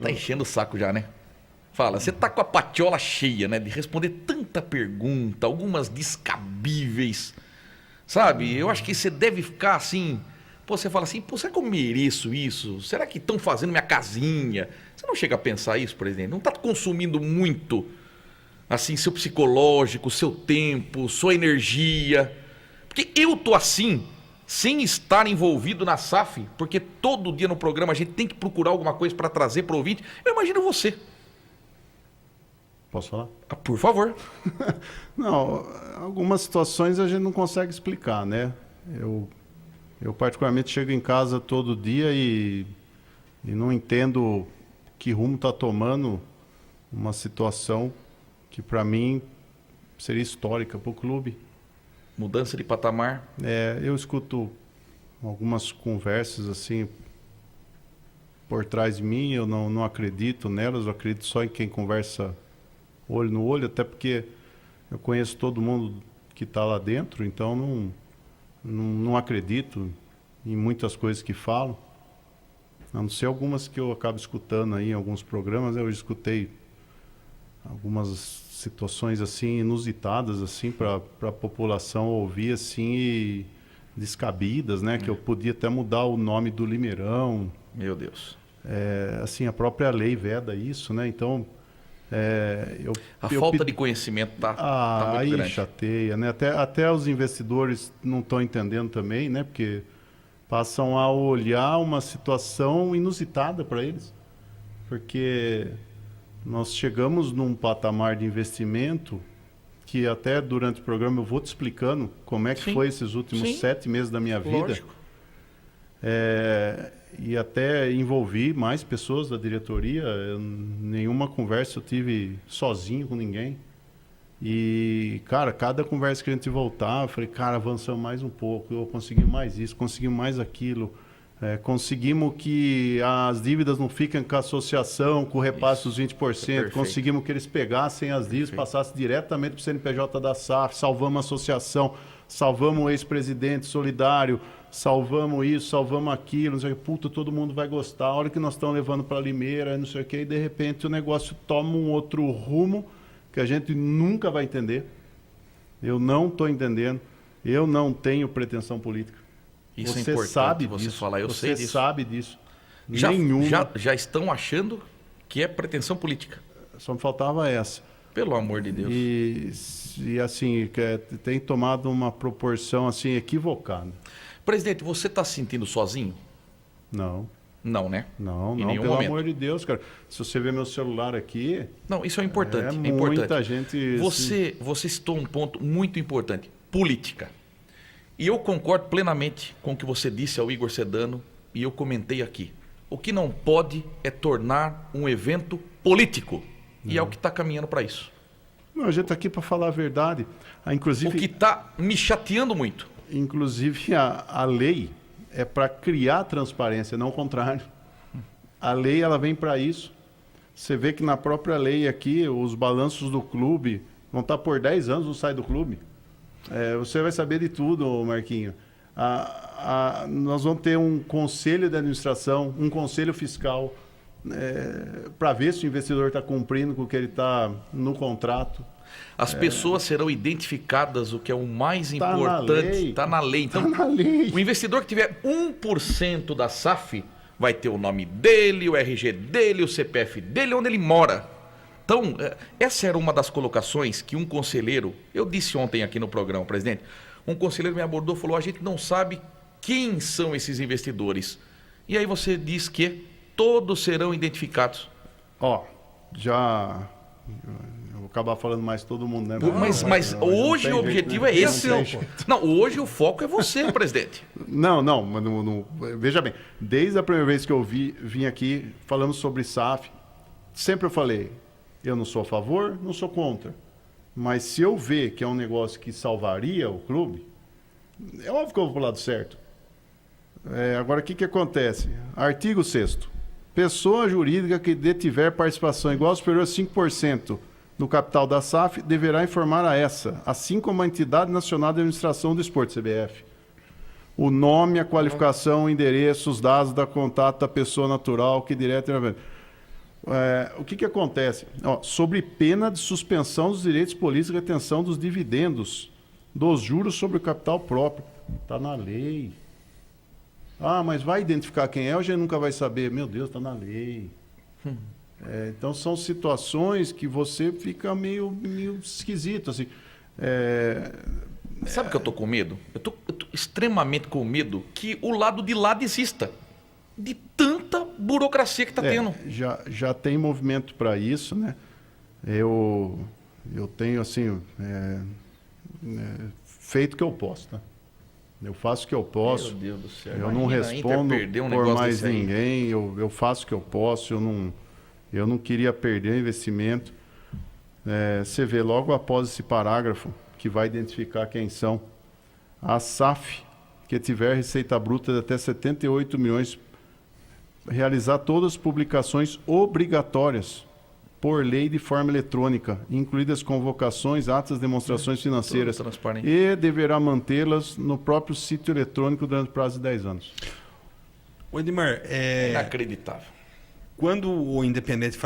Tá enchendo o saco já, né? Fala, você tá com a patiola cheia, né? De responder tanta pergunta, algumas descabíveis. Sabe? Eu acho que você deve ficar assim. Pô, você fala assim, pô, será que eu mereço isso? Será que estão fazendo minha casinha? Você não chega a pensar isso, presidente? Não tá consumindo muito, assim, seu psicológico, seu tempo, sua energia? Porque eu tô assim, sem estar envolvido na SAF, porque todo dia no programa a gente tem que procurar alguma coisa para trazer para o ouvinte. Eu imagino você. Posso falar? Ah, por favor. Não, algumas situações a gente não consegue explicar, né? Eu particularmente chego em casa todo dia e não entendo que rumo está tomando uma situação que para mim seria histórica para o clube. Mudança de patamar. Eu escuto algumas conversas assim por trás de mim, eu não acredito nelas, eu acredito só em quem conversa olho no olho, até porque eu conheço todo mundo que está lá dentro, então não acredito em muitas coisas que falam, a não ser algumas que eu acabo escutando aí em alguns programas. Eu escutei algumas situações assim inusitadas assim para a população ouvir assim e descabidas, né? Que eu podia até mudar o nome do Limeirão. Meu Deus. Assim, a própria lei veda isso, né? Então A falta de conhecimento tá muito aí grande. chateia, né? Até os investidores não estão entendendo também, né? Porque passam a olhar uma situação inusitada para eles. Porque nós chegamos num patamar de investimento que até durante o programa eu vou te explicando como é que Sim. foi esses últimos Sim. 7 meses da minha vida. Lógico. E até envolvi mais pessoas da diretoria. Nenhuma conversa eu tive sozinho com ninguém. E, cara, cada conversa que a gente voltava, eu falei, cara, avançamos mais um pouco, eu consegui mais isso, conseguimos mais aquilo. Conseguimos que as dívidas não fiquem com a associação, com o repasse dos 20%. Perfeito. Conseguimos que eles pegassem as dívidas, passassem diretamente para o CNPJ da SAF, salvamos a associação, salvamos o ex-presidente solidário, salvamos isso, salvamos aquilo, não sei o que, puta, todo mundo vai gostar. A hora que nós estamos levando para Limeira, não sei o que, e de repente o negócio toma um outro rumo que a gente nunca vai entender. Eu não estou entendendo. Eu não tenho pretensão política. Isso Você é importante sabe você disso. falar, eu sei Você disso. sabe disso. Já, Nenhuma. já estão achando que é pretensão política. Só me faltava essa. Pelo amor de Deus. E assim, tem tomado uma proporção assim equivocada. Presidente, você está se sentindo sozinho? Não. Não, né? Não, Em não, nenhum pelo momento. amor de Deus, cara. Se você ver meu celular aqui, Não, isso é importante. É muita importante. gente... Você citou um ponto muito importante. Política. E eu concordo plenamente com o que você disse ao Igor Sedano e eu comentei aqui. O que não pode é tornar um evento político. E é o que está caminhando para isso. Não, a gente está aqui para falar a verdade. Inclusive, O que está me chateando muito. Inclusive, a lei é para criar transparência, não o contrário. A lei ela vem para isso. Você vê que na própria lei aqui, os balanços do clube vão estar por 10 anos, não sai do clube. Você vai saber de tudo, Marquinho. Nós vamos ter um conselho de administração, um conselho fiscal, para ver se o investidor está cumprindo com o que ele está no contrato. As pessoas serão identificadas, o que é o mais Tá importante. Está na lei. Então, Tá na lei. o investidor que tiver 1% da SAF vai ter o nome dele, o RG dele, o CPF dele, onde ele mora. Então, essa era uma das colocações que um conselheiro, eu disse ontem aqui no programa, presidente, um conselheiro me abordou e falou, a gente não sabe quem são esses investidores. E aí você diz que todos serão identificados. Eu vou acabar falando mais todo mundo, né? Mas hoje o objetivo é esse. Não, hoje o foco é você, presidente. Não, veja bem, desde a primeira vez que eu vim aqui, falamos sobre SAF, sempre eu falei, eu não sou a favor, não sou contra. Mas se eu ver que é um negócio que salvaria o clube, é óbvio que eu vou pro lado certo. Agora, o que acontece? Artigo 6º. Pessoa jurídica que detiver participação igual ou superior a 5% no capital da SAF deverá informar a essa, assim como a Entidade Nacional de Administração do Esporte, CBF, o nome, a qualificação, o endereço, os dados da contato da pessoa natural que diretamente... O que acontece? Sobre pena de suspensão dos direitos políticos e retenção dos dividendos, dos juros sobre o capital próprio. Está na lei. Mas vai identificar quem é ou a gente nunca vai saber? Meu Deus, está na lei. Então são situações que você fica meio esquisito. Assim. Sabe o que eu tô com medo? Eu tô extremamente com medo que o lado de lá desista de tanta burocracia que está tendo. Já tem movimento para isso, né? Eu tenho, assim, feito o que eu posso, tá? Eu faço o que eu posso. Meu Deus do céu. Eu não respondo por mais ninguém. Eu faço o que eu posso. Eu não queria perder o investimento. Você vê logo após esse parágrafo que vai identificar quem são. A SAF, que tiver receita bruta de até 78 milhões, realizar todas as publicações obrigatórias por lei de forma eletrônica, incluídas convocações, atas, demonstrações financeiras, e deverá mantê-las no próprio sítio eletrônico durante o prazo de 10 anos. O Edmar, inacreditável. Quando o Independente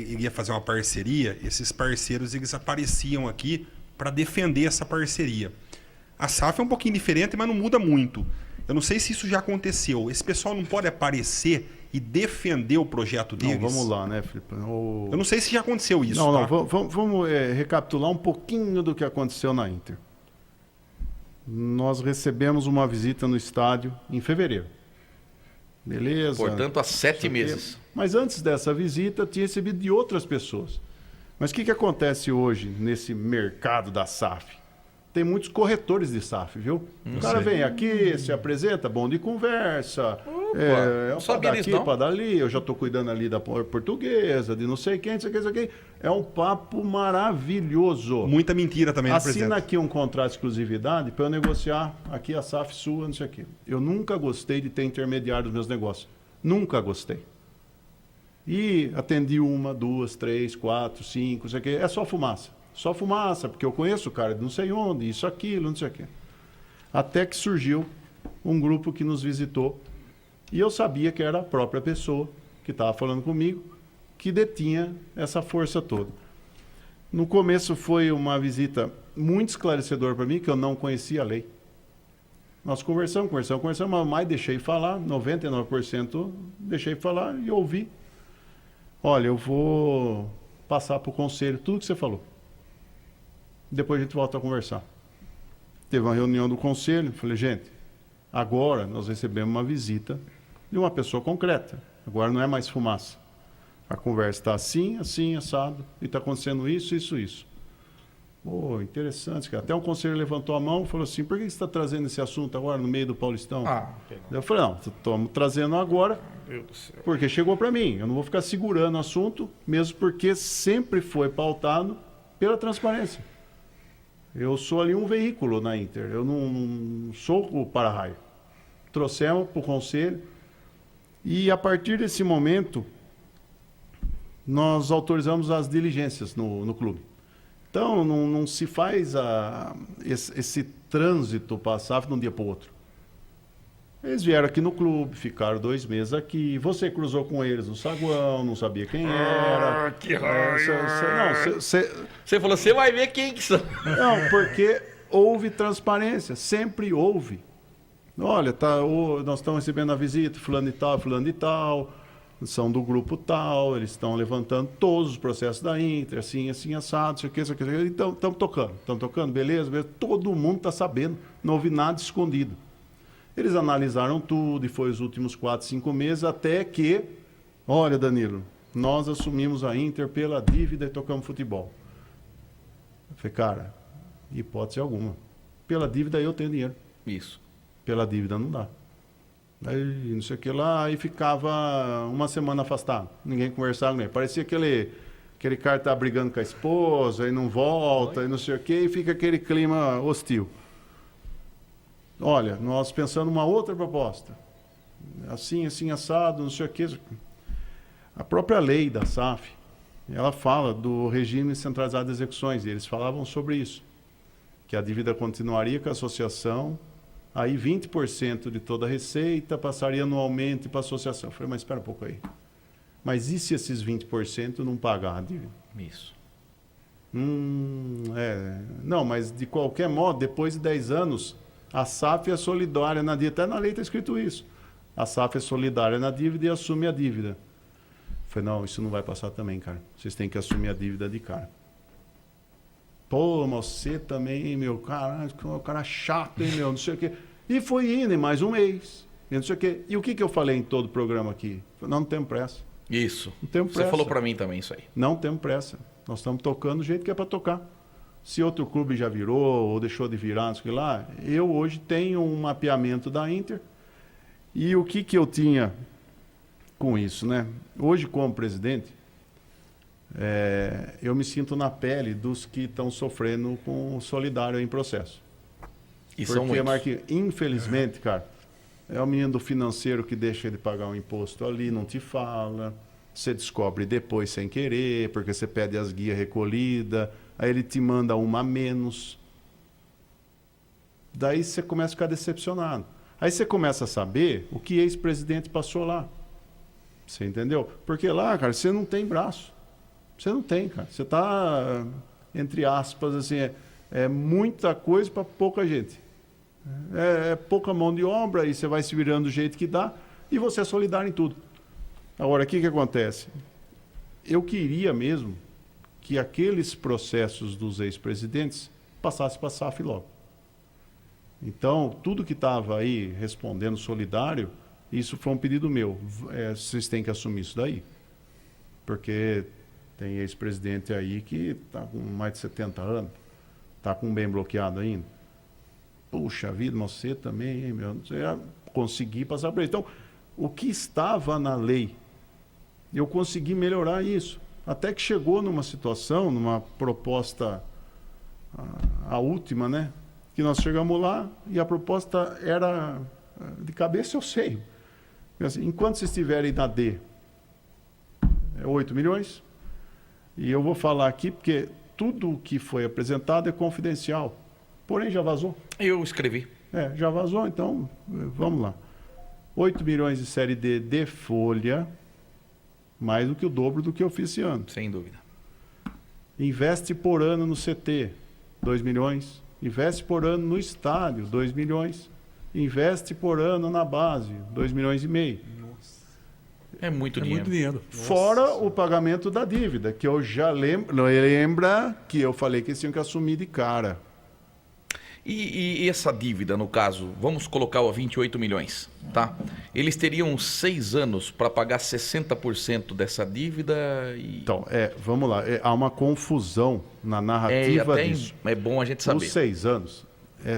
iria fazer uma parceria, esses parceiros eles apareciam aqui para defender essa parceria. A SAF é um pouquinho diferente, mas não muda muito. Eu não sei se isso já aconteceu. Esse pessoal não pode aparecer e defender o projeto deles? Não, vamos lá, né, Felipe? Eu não sei se já aconteceu isso. Vamos recapitular um pouquinho do que aconteceu na Inter. Nós recebemos uma visita no estádio em fevereiro. Beleza? Portanto, há 7 meses. Mas antes dessa visita, eu tinha recebido de outras pessoas. Mas o que acontece hoje nesse mercado da SAF? Tem muitos corretores de SAF, viu? O cara vem aqui, se apresenta, bom de conversa. Para daqui, para dali. Eu já estou cuidando ali da portuguesa, de não sei quem, não sei quem. É um papo maravilhoso. Muita mentira também, né, presidente? Assina aqui um contrato de exclusividade para eu negociar aqui a SAF sua, não sei o quê. Eu nunca gostei de ter intermediário dos meus negócios. Nunca gostei. E atendi 1, 2, 3, 4, 5, não sei o quê. É só fumaça. Só fumaça, porque eu conheço o cara de não sei onde, isso, aquilo, não sei o quê. Até que surgiu um grupo que nos visitou e eu sabia que era a própria pessoa que estava falando comigo que detinha essa força toda. No começo foi uma visita muito esclarecedora para mim, que eu não conhecia a lei. Nós conversamos, mas deixei falar, 99% deixei falar e ouvi. Olha, eu vou passar para o conselho tudo que você falou. Depois a gente volta a conversar. Teve uma reunião do conselho, falei, gente, agora nós recebemos uma visita de uma pessoa concreta. Agora não é mais fumaça. A conversa está assim, assim, assado, e está acontecendo isso, isso, isso. Pô, interessante, cara. Até um conselheiro levantou a mão e falou assim, por que você está trazendo esse assunto agora no meio do Paulistão? Eu falei, não, estamos trazendo agora, porque chegou para mim. Eu não vou ficar segurando o assunto, mesmo porque sempre foi pautado pela transparência. Eu sou ali um veículo na Inter, eu não sou o para-raio. Trouxemos para o conselho e a partir desse momento nós autorizamos as diligências no clube. Então não se faz esse trânsito para a SAF de um dia para o outro. Eles vieram aqui no clube, ficaram 2 meses aqui. Você cruzou com eles no saguão, não sabia quem era. Que raiva! Você falou, você vai ver quem que são. Não, porque houve transparência, sempre houve. Olha, nós estamos recebendo a visita, fulano e tal, são do grupo tal, eles estão levantando todos os processos da Inter, assim, assado, isso aqui. Então, estamos tocando, beleza, todo mundo está sabendo, não houve nada escondido. Eles analisaram tudo e foi os últimos 4, 5 meses até que, olha, Danilo, nós assumimos a Inter pela dívida e tocamos futebol. Eu falei, cara, hipótese alguma. Pela dívida eu tenho dinheiro. Isso. Pela dívida não dá. Aí, não sei o que lá, aí ficava uma semana afastado. Ninguém conversava com ele. Parecia aquele cara que tá brigando com a esposa, aí não volta, aí não sei o que, e fica aquele clima hostil. Olha, nós pensamos uma outra proposta. Assim, assado, não sei o que. A própria lei da SAF, ela fala do regime centralizado de execuções, e eles falavam sobre isso. Que a dívida continuaria com a associação, aí 20% de toda a receita passaria anualmente para a associação. Eu falei, mas espera um pouco aí. Mas e se esses 20% não pagar a dívida? Isso. Não, mas de qualquer modo, depois de 10 anos, a SAF é solidária na dívida. Até na lei está escrito isso. A SAF é solidária na dívida e assume a dívida. Eu falei, não, isso não vai passar também, cara. Vocês têm que assumir a dívida de cara. Pô, mas você também, meu, caralho, cara chato, hein, meu, não sei o quê. E foi indo em mais um mês, e não sei o quê. E o que eu falei em todo o programa aqui? Eu falei, não temos pressa. Isso. Não temos pressa. Você falou para mim também isso aí. Não temos pressa. Nós estamos tocando do jeito que é para tocar. Se outro clube já virou ou deixou de virar, não sei o que lá, eu hoje tenho um mapeamento da Inter. E o que eu tinha com isso, né? Hoje, como presidente, eu me sinto na pele dos que estão sofrendo com o solidário em processo. E são Porque, muitos. Marquinhos, infelizmente, cara, é o menino do financeiro que deixa ele pagar um imposto ali, não te fala. Você descobre depois sem querer, porque você pede as guias recolhidas, aí ele te manda uma a menos. Daí você começa a ficar decepcionado. Aí você começa a saber o que ex-presidente passou lá. Você entendeu? Porque lá, cara, você não tem braço. Você não tem, cara. Você está, entre aspas, assim, é muita coisa para pouca gente. É pouca mão de obra e você vai se virando do jeito que dá e você é solidário em tudo. Agora, o que acontece? Eu queria mesmo que aqueles processos dos ex-presidentes passassem para a SAF logo. Então, tudo que estava aí respondendo solidário, isso foi um pedido meu. Vocês têm que assumir isso daí. Porque tem ex-presidente aí que está com mais de 70 anos, está com um bem bloqueado ainda. Puxa vida, mas você também, hein, meu? Você ia conseguir passar por isso. Então, o que estava na lei, eu consegui melhorar isso. Até que chegou numa situação, numa proposta, a última, né? Que nós chegamos lá e a proposta era, de cabeça eu sei. Assim, enquanto vocês estiverem na D, é 8 milhões. E eu vou falar aqui porque tudo o que foi apresentado é confidencial. Porém, já vazou. Eu escrevi. Já vazou, então vamos lá. 8 milhões de série D de folha, mais do que o dobro do que eu fiz esse ano. Sem dúvida. Investe por ano no CT, 2 milhões. Investe por ano no estádio, 2 milhões. Investe por ano na base, 2 milhões e meio. É muito É dinheiro. muito dinheiro. Fora o pagamento da dívida, que eu já lembro. Lembra que eu falei que eles tinham que assumir de cara. E essa dívida, no caso, vamos colocar o 28 milhões, tá? Eles teriam 6 anos para pagar 60% dessa dívida e... Então, vamos lá. Há uma confusão na narrativa disso. É bom a gente saber. Os 6 anos,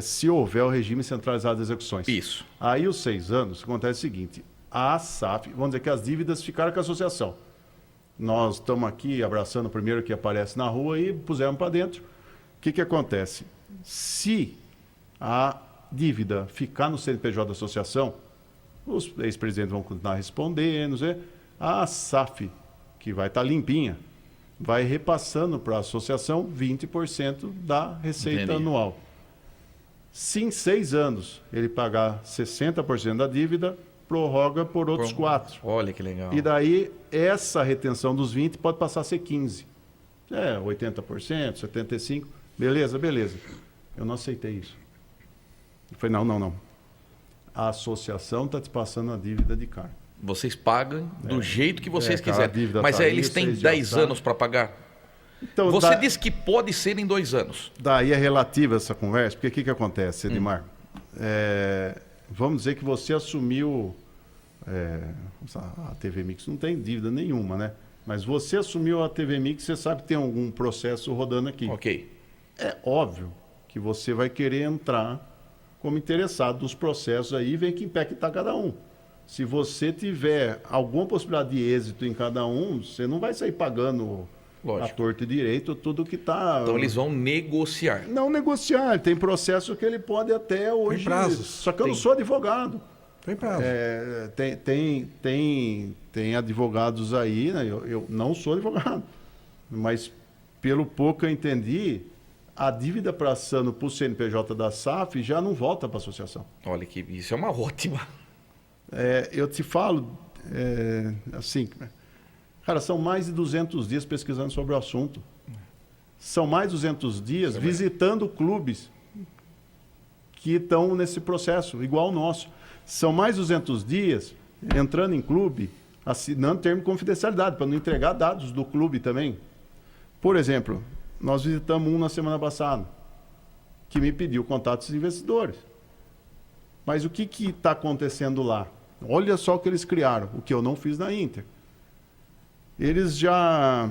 se houver o regime centralizado de execuções. Isso. Aí os 6 anos, acontece o seguinte, a SAF, vamos dizer que as dívidas ficaram com a associação. Nós estamos aqui abraçando o primeiro que aparece na rua e pusemos para dentro. O que acontece? Se a dívida ficar no CNPJ da associação, os ex-presidentes vão continuar respondendo, a SAF, que vai estar limpinha, vai repassando para a associação 20% da receita Entendi. anual. Se em 6 anos ele pagar 60% da dívida, prorroga por outros 4. Olha que legal. E daí, essa retenção dos 20 pode passar a ser 15. 80%, 75%. Beleza. Eu não aceitei isso. Eu falei, não. A associação está te passando a dívida de cara. Vocês pagam do jeito que vocês cara, a quiserem. dívida Mas tá aí, eles têm vocês já 10 sabem. anos para pagar. Então, Você disse que pode ser em 2 anos. Daí é relativa essa conversa, porque o que acontece, Edmar? Vamos dizer que você assumiu... a TV Mix não tem dívida nenhuma, né? Mas você assumiu a TV Mix, você sabe que tem algum processo rodando aqui. Ok. É óbvio que você vai querer entrar como interessado nos processos aí e ver que em pé que está cada um. Se você tiver alguma possibilidade de êxito em cada um, você não vai sair pagando a torto e direito tudo que está... Então eles vão negociar. Não negociar, tem processo que ele pode até hoje... Tem prazos. Só que eu não sou advogado. Tem prazo. Tem advogados aí, né? Eu não sou advogado, mas pelo pouco eu entendi, a dívida passando para o CNPJ da SAF já não volta para a associação. Olha que isso é uma ótima. Eu te falo, assim, Cara, são mais de 200 dias pesquisando sobre o assunto. São mais de 200 dias visitando clubes que estão nesse processo, igual o nosso. São mais de 200 dias entrando em clube, assinando termo de confidencialidade, para não entregar dados do clube também. Por exemplo, nós visitamos um na semana passada, que me pediu contatos de investidores. Mas o que está acontecendo lá? Olha só o que eles criaram, o que eu não fiz na Inter. Eles já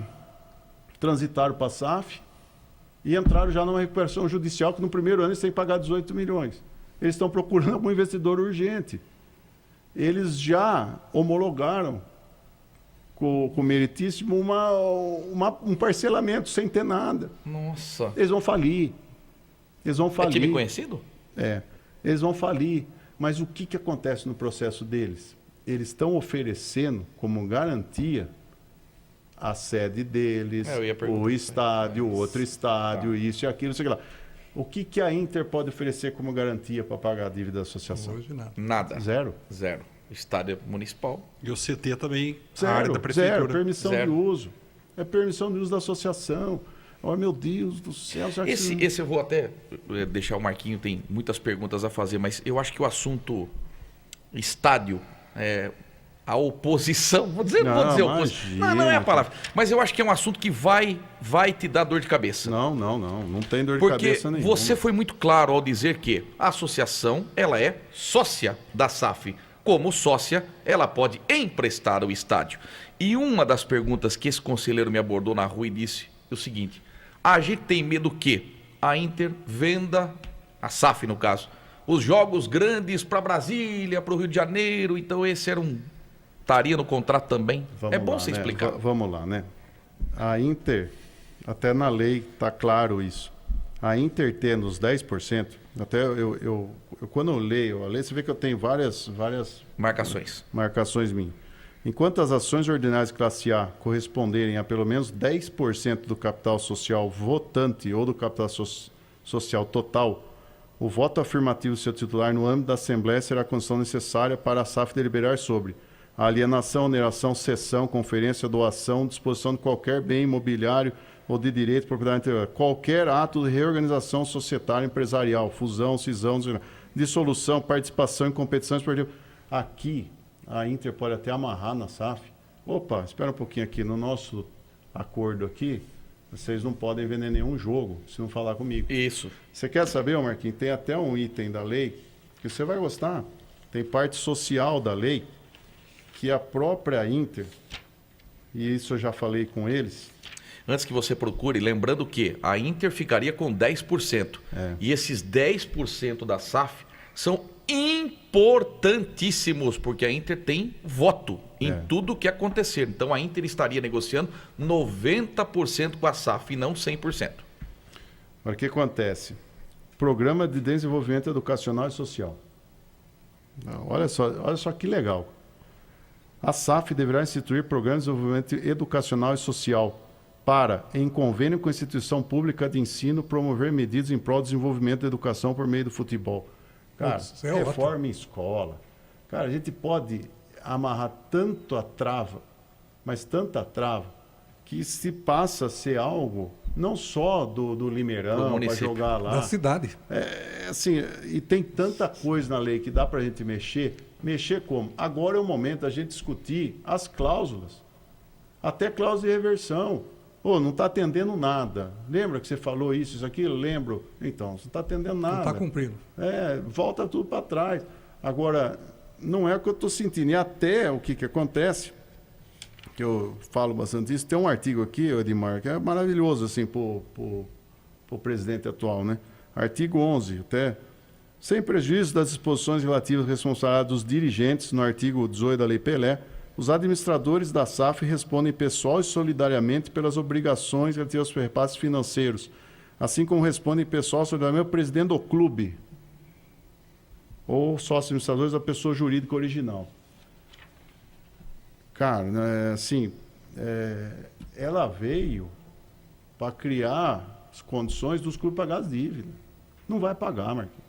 transitaram para a SAF e entraram já numa recuperação judicial que no primeiro ano eles têm que pagar 18 milhões. Eles estão procurando algum investidor urgente. Eles já homologaram com o Meritíssimo um parcelamento sem ter nada. Nossa. Eles vão falir. Eles vão falir. É time conhecido? Eles vão falir. Mas o que acontece no processo deles? Eles estão oferecendo como garantia a sede deles, o estádio, outro estádio, isso e aquilo, sei lá. O que a Inter pode oferecer como garantia para pagar a dívida da associação? Hoje nada. Nada. Zero. Estádio municipal. E o CT também, Zero, a área da prefeitura. Zero, permissão de uso. É permissão de uso da associação. Oh, meu Deus do céu. Esse eu vou até deixar o Marquinho, tem muitas perguntas a fazer, mas eu acho que o assunto estádio, a oposição, vou dizer oposição, não é a palavra, mas eu acho que é um assunto que vai te dar dor de cabeça. Não tem dor de Porque cabeça nenhuma. você foi muito claro ao dizer que a associação, ela é sócia da SAF. Como sócia, ela pode emprestar o estádio. E uma das perguntas que esse conselheiro me abordou na rua e disse o seguinte: a gente tem medo que a Inter venda, a SAF no caso, os jogos grandes para Brasília, para o Rio de Janeiro, então esse estaria no contrato também? Vamos bom lá, você né? explicar. Vamos lá, né? A Inter, até na lei está claro isso. A Inter tendo os 10%, até eu quando eu leio a lei, você vê que eu tenho várias marcações minhas. Enquanto as ações ordinárias de classe A corresponderem a pelo menos 10% do capital social votante ou do capital social total, o voto afirmativo do seu titular no âmbito da Assembleia será a condição necessária para a SAF deliberar sobre a alienação, oneração, cessão, conferência, doação, disposição de qualquer bem imobiliário ou de direito de propriedade interior, qualquer ato de reorganização societária empresarial, fusão, cisão, dissolução, participação em competições esportivas. Aqui, a Inter pode até amarrar na SAF. Opa, espera um pouquinho aqui, no nosso acordo aqui, vocês não podem vender nenhum jogo se não falar comigo. Isso. Você quer saber, Marquinhos? Tem até um item da lei que você vai gostar. Tem parte social da lei que a própria Inter, e isso eu já falei com eles. Antes que você procure, lembrando que a Inter ficaria com 10%. E esses 10% da SAF são importantíssimos, porque a Inter tem voto em tudo que acontecer. Então a Inter estaria negociando 90% com a SAF e não 100%. Agora, o que acontece? Programa de Desenvolvimento Educacional e Social. Olha só que legal. A SAF deverá instituir programas de desenvolvimento educacional e social para, em convênio com a instituição pública de ensino, promover medidas em prol do desenvolvimento da educação por meio do futebol. Cara, reforma em escola. Cara, a gente pode amarrar tanto a trava, mas tanta trava, que se passa a ser algo não só do Limeirão para jogar lá. Da cidade. Assim, e tem tanta coisa na lei que dá para a gente mexer. Mexer como? Agora é o momento da gente discutir as cláusulas. Até cláusula de reversão. Não está atendendo nada. Lembra que você falou isso, aquilo? Lembro. Então, você não está atendendo nada. Não está cumprindo. Volta tudo para trás. Agora, não é o que eu estou sentindo. E até o que acontece, que eu falo bastante disso, tem um artigo aqui, Edmar, que é maravilhoso assim, para o presidente atual, né? Artigo 11, até. Sem prejuízo das disposições relativas à responsabilidade dos dirigentes, no artigo 18 da Lei Pelé, os administradores da SAF respondem pessoal e solidariamente pelas obrigações relativas aos repasses financeiros, assim como respondem pessoal e solidariamente ao presidente do clube ou sócios administradores da pessoa jurídica original. Cara, ela veio para criar as condições dos clubes pagar as dívidas. Não vai pagar, Marquinhos.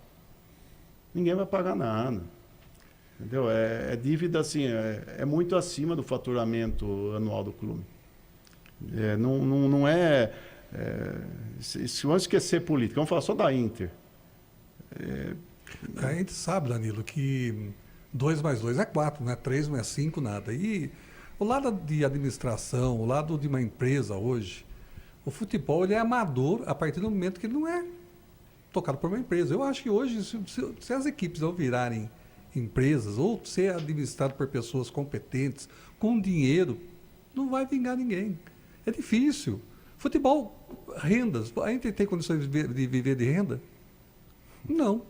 Ninguém vai pagar nada. Entendeu? É dívida assim, é muito acima do faturamento anual do clube. Não é, se vamos esquecer política, vamos falar só da Inter. A gente sabe, Danilo, que 2 mais 2 é 4, não é 3, não é 5, nada. E o lado de administração, o lado de uma empresa hoje, o futebol ele é amador a partir do momento que ele não é tocado por uma empresa. Eu acho que hoje, se as equipes não virarem empresas ou ser administrado por pessoas competentes, com dinheiro, não vai vingar ninguém. É difícil. Futebol, rendas. A Inter tem condições de viver de renda? Não.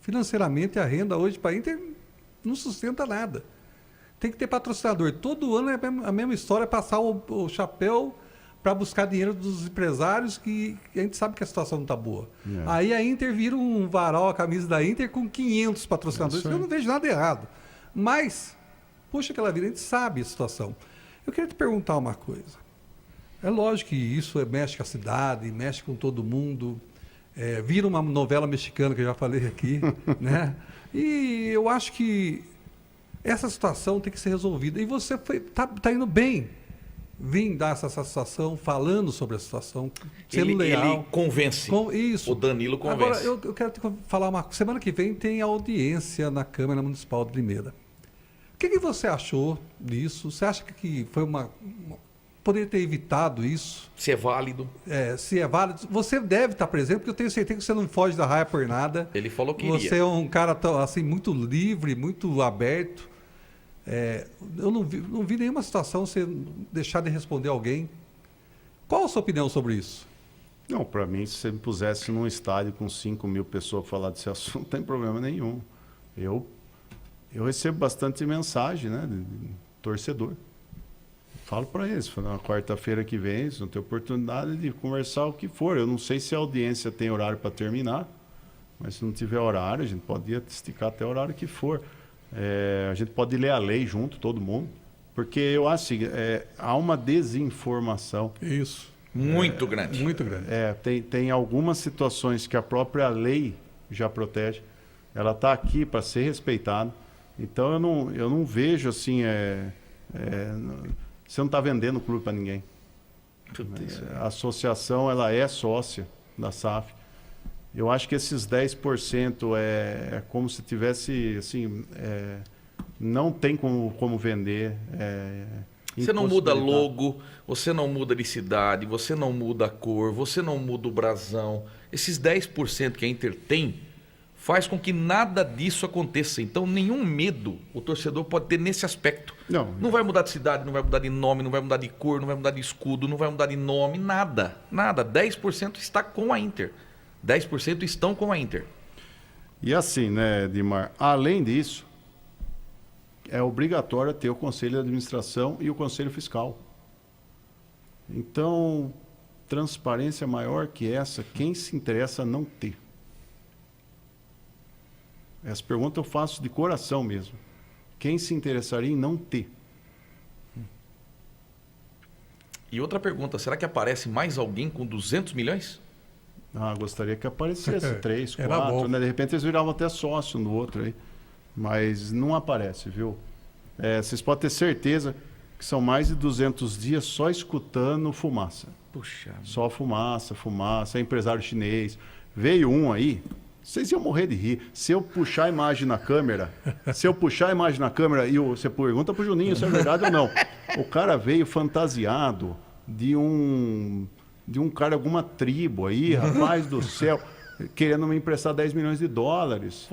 Financeiramente, a renda hoje para a Inter não sustenta nada. Tem que ter patrocinador. Todo ano é a mesma história, passar o chapéu para buscar dinheiro dos empresários, que a gente sabe que a situação não está boa. Aí a Inter vira um varal, a camisa da Inter, com 500 patrocinadores. Eu não vejo nada errado. Mas, puxa que ela vira, a gente sabe a situação. Eu queria te perguntar uma coisa. É lógico que isso mexe com a cidade, mexe com todo mundo. Vira uma novela mexicana, que eu já falei aqui. Né? E eu acho que essa situação tem que ser resolvida. E você está indo bem. Vim dar essa satisfação, falando sobre a situação, sendo leal. Ele convence. Isso. O Danilo convence. Agora, eu quero te falar uma coisa. Semana que vem tem audiência na Câmara Municipal de Limeira. O que você achou disso? Você acha que foi poderia ter evitado isso? Se é válido. Se é válido. Você deve estar presente, porque eu tenho certeza que você não foge da raia por nada. Ele falou que iria. Você é um cara assim, muito livre, muito aberto. Eu não vi nenhuma situação você deixar de responder alguém. Qual a sua opinião sobre isso? Não, para mim, se você me pusesse num estádio com 5 mil pessoas para falar desse assunto, não tem problema nenhum. Eu recebo bastante mensagem, né, de torcedor. Falo para eles, na quarta-feira que vem, eles vão ter oportunidade de conversar o que for. Eu não sei se a audiência tem horário para terminar, mas se não tiver horário, a gente pode esticar até o horário que for. A gente pode ler a lei junto, todo mundo, porque eu acho que há uma desinformação. Isso. Muito grande. Muito grande. Tem algumas situações que a própria lei já protege. Ela está aqui para ser respeitada. Então eu não vejo assim. Você não está vendendo o clube para ninguém. A associação ela é sócia da SAF. Eu acho que esses 10% é como se tivesse, assim, não tem como vender. Você não muda logo, você não muda de cidade, você não muda a cor, você não muda o brasão. Esses 10% que a Inter tem faz com que nada disso aconteça. Então, nenhum medo o torcedor pode ter nesse aspecto. Não vai mudar de cidade, não vai mudar de nome, não vai mudar de cor, não vai mudar de escudo, não vai mudar de nome, nada. Nada. 10% está com a Inter. 10% estão com a Inter. E assim, né, Dimar? Além disso, é obrigatório ter o Conselho de Administração e o Conselho Fiscal. Então, transparência maior que essa, quem se interessa não ter. Essa pergunta eu faço de coração mesmo. Quem se interessaria em não ter? E outra pergunta, será que aparece mais alguém com 200 milhões? Gostaria que aparecesse 3, Era 4, bom. né? De repente eles viravam até sócio um do outro aí. Mas não aparece, viu? Vocês podem ter certeza que são mais de 200 dias só escutando fumaça. Puxa. Só fumaça, fumaça. É empresário chinês. Veio um aí, vocês iam morrer de rir. Se eu puxar a imagem na câmera, e você pergunta pro Juninho se é verdade ou não. O cara veio fantasiado de um cara, alguma tribo aí, rapaz do céu, querendo me emprestar 10 milhões de dólares.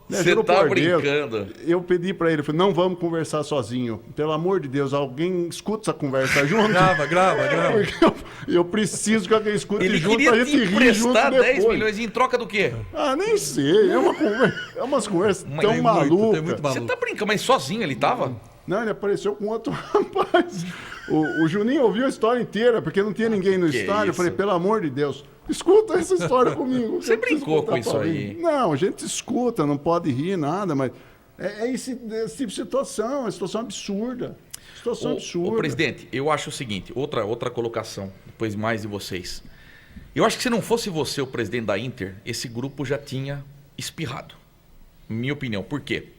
Você tá brincando. Deus, eu pedi para ele, falei, não vamos conversar sozinho. Pelo amor de Deus, alguém escuta essa conversa junto. Grava. Eu preciso que alguém escute Ele junto, queria a te gente ri junto emprestar depois. 10 milhões em troca do quê? Nem sei, umas conversas tão Tem malucas. muito Você tá brincando, mas sozinho ele tava? Não, ele apareceu com outro rapaz. O Juninho ouviu a história inteira, porque não tinha ninguém no estádio. Eu falei, pelo amor de Deus, escuta essa história comigo. Você brincou com isso aí? Não, a gente escuta, não pode rir, nada, mas esse tipo de situação, uma situação absurda. Ô, presidente, eu acho o seguinte, outra colocação, depois mais de vocês. Eu acho que se não fosse você o presidente da Inter, esse grupo já tinha espirrado. Minha opinião. Por quê?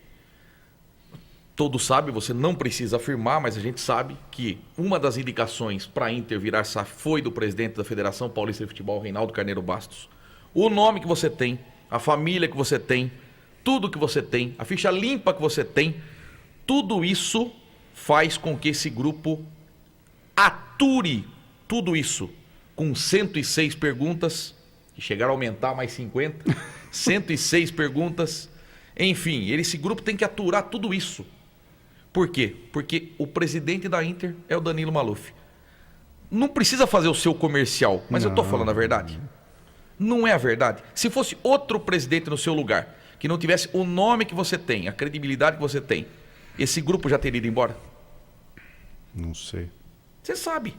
todos sabem, você não precisa afirmar, mas a gente sabe que uma das indicações para a Inter virar SAF foi do presidente da Federação Paulista de Futebol, Reinaldo Carneiro Bastos. O nome que você tem, a família que você tem, tudo que você tem, a ficha limpa que você tem, tudo isso faz com que esse grupo ature tudo isso com 106 perguntas, que chegaram a aumentar mais 50, 106 perguntas. Enfim, esse grupo tem que aturar tudo isso. Por quê? Porque o presidente da Inter é o Danilo Maluf. Não precisa fazer o seu comercial, mas eu estou falando a verdade. Não é a verdade. Se fosse outro presidente no seu lugar, que não tivesse o nome que você tem, a credibilidade que você tem, esse grupo já teria ido embora? Não sei. Você sabe.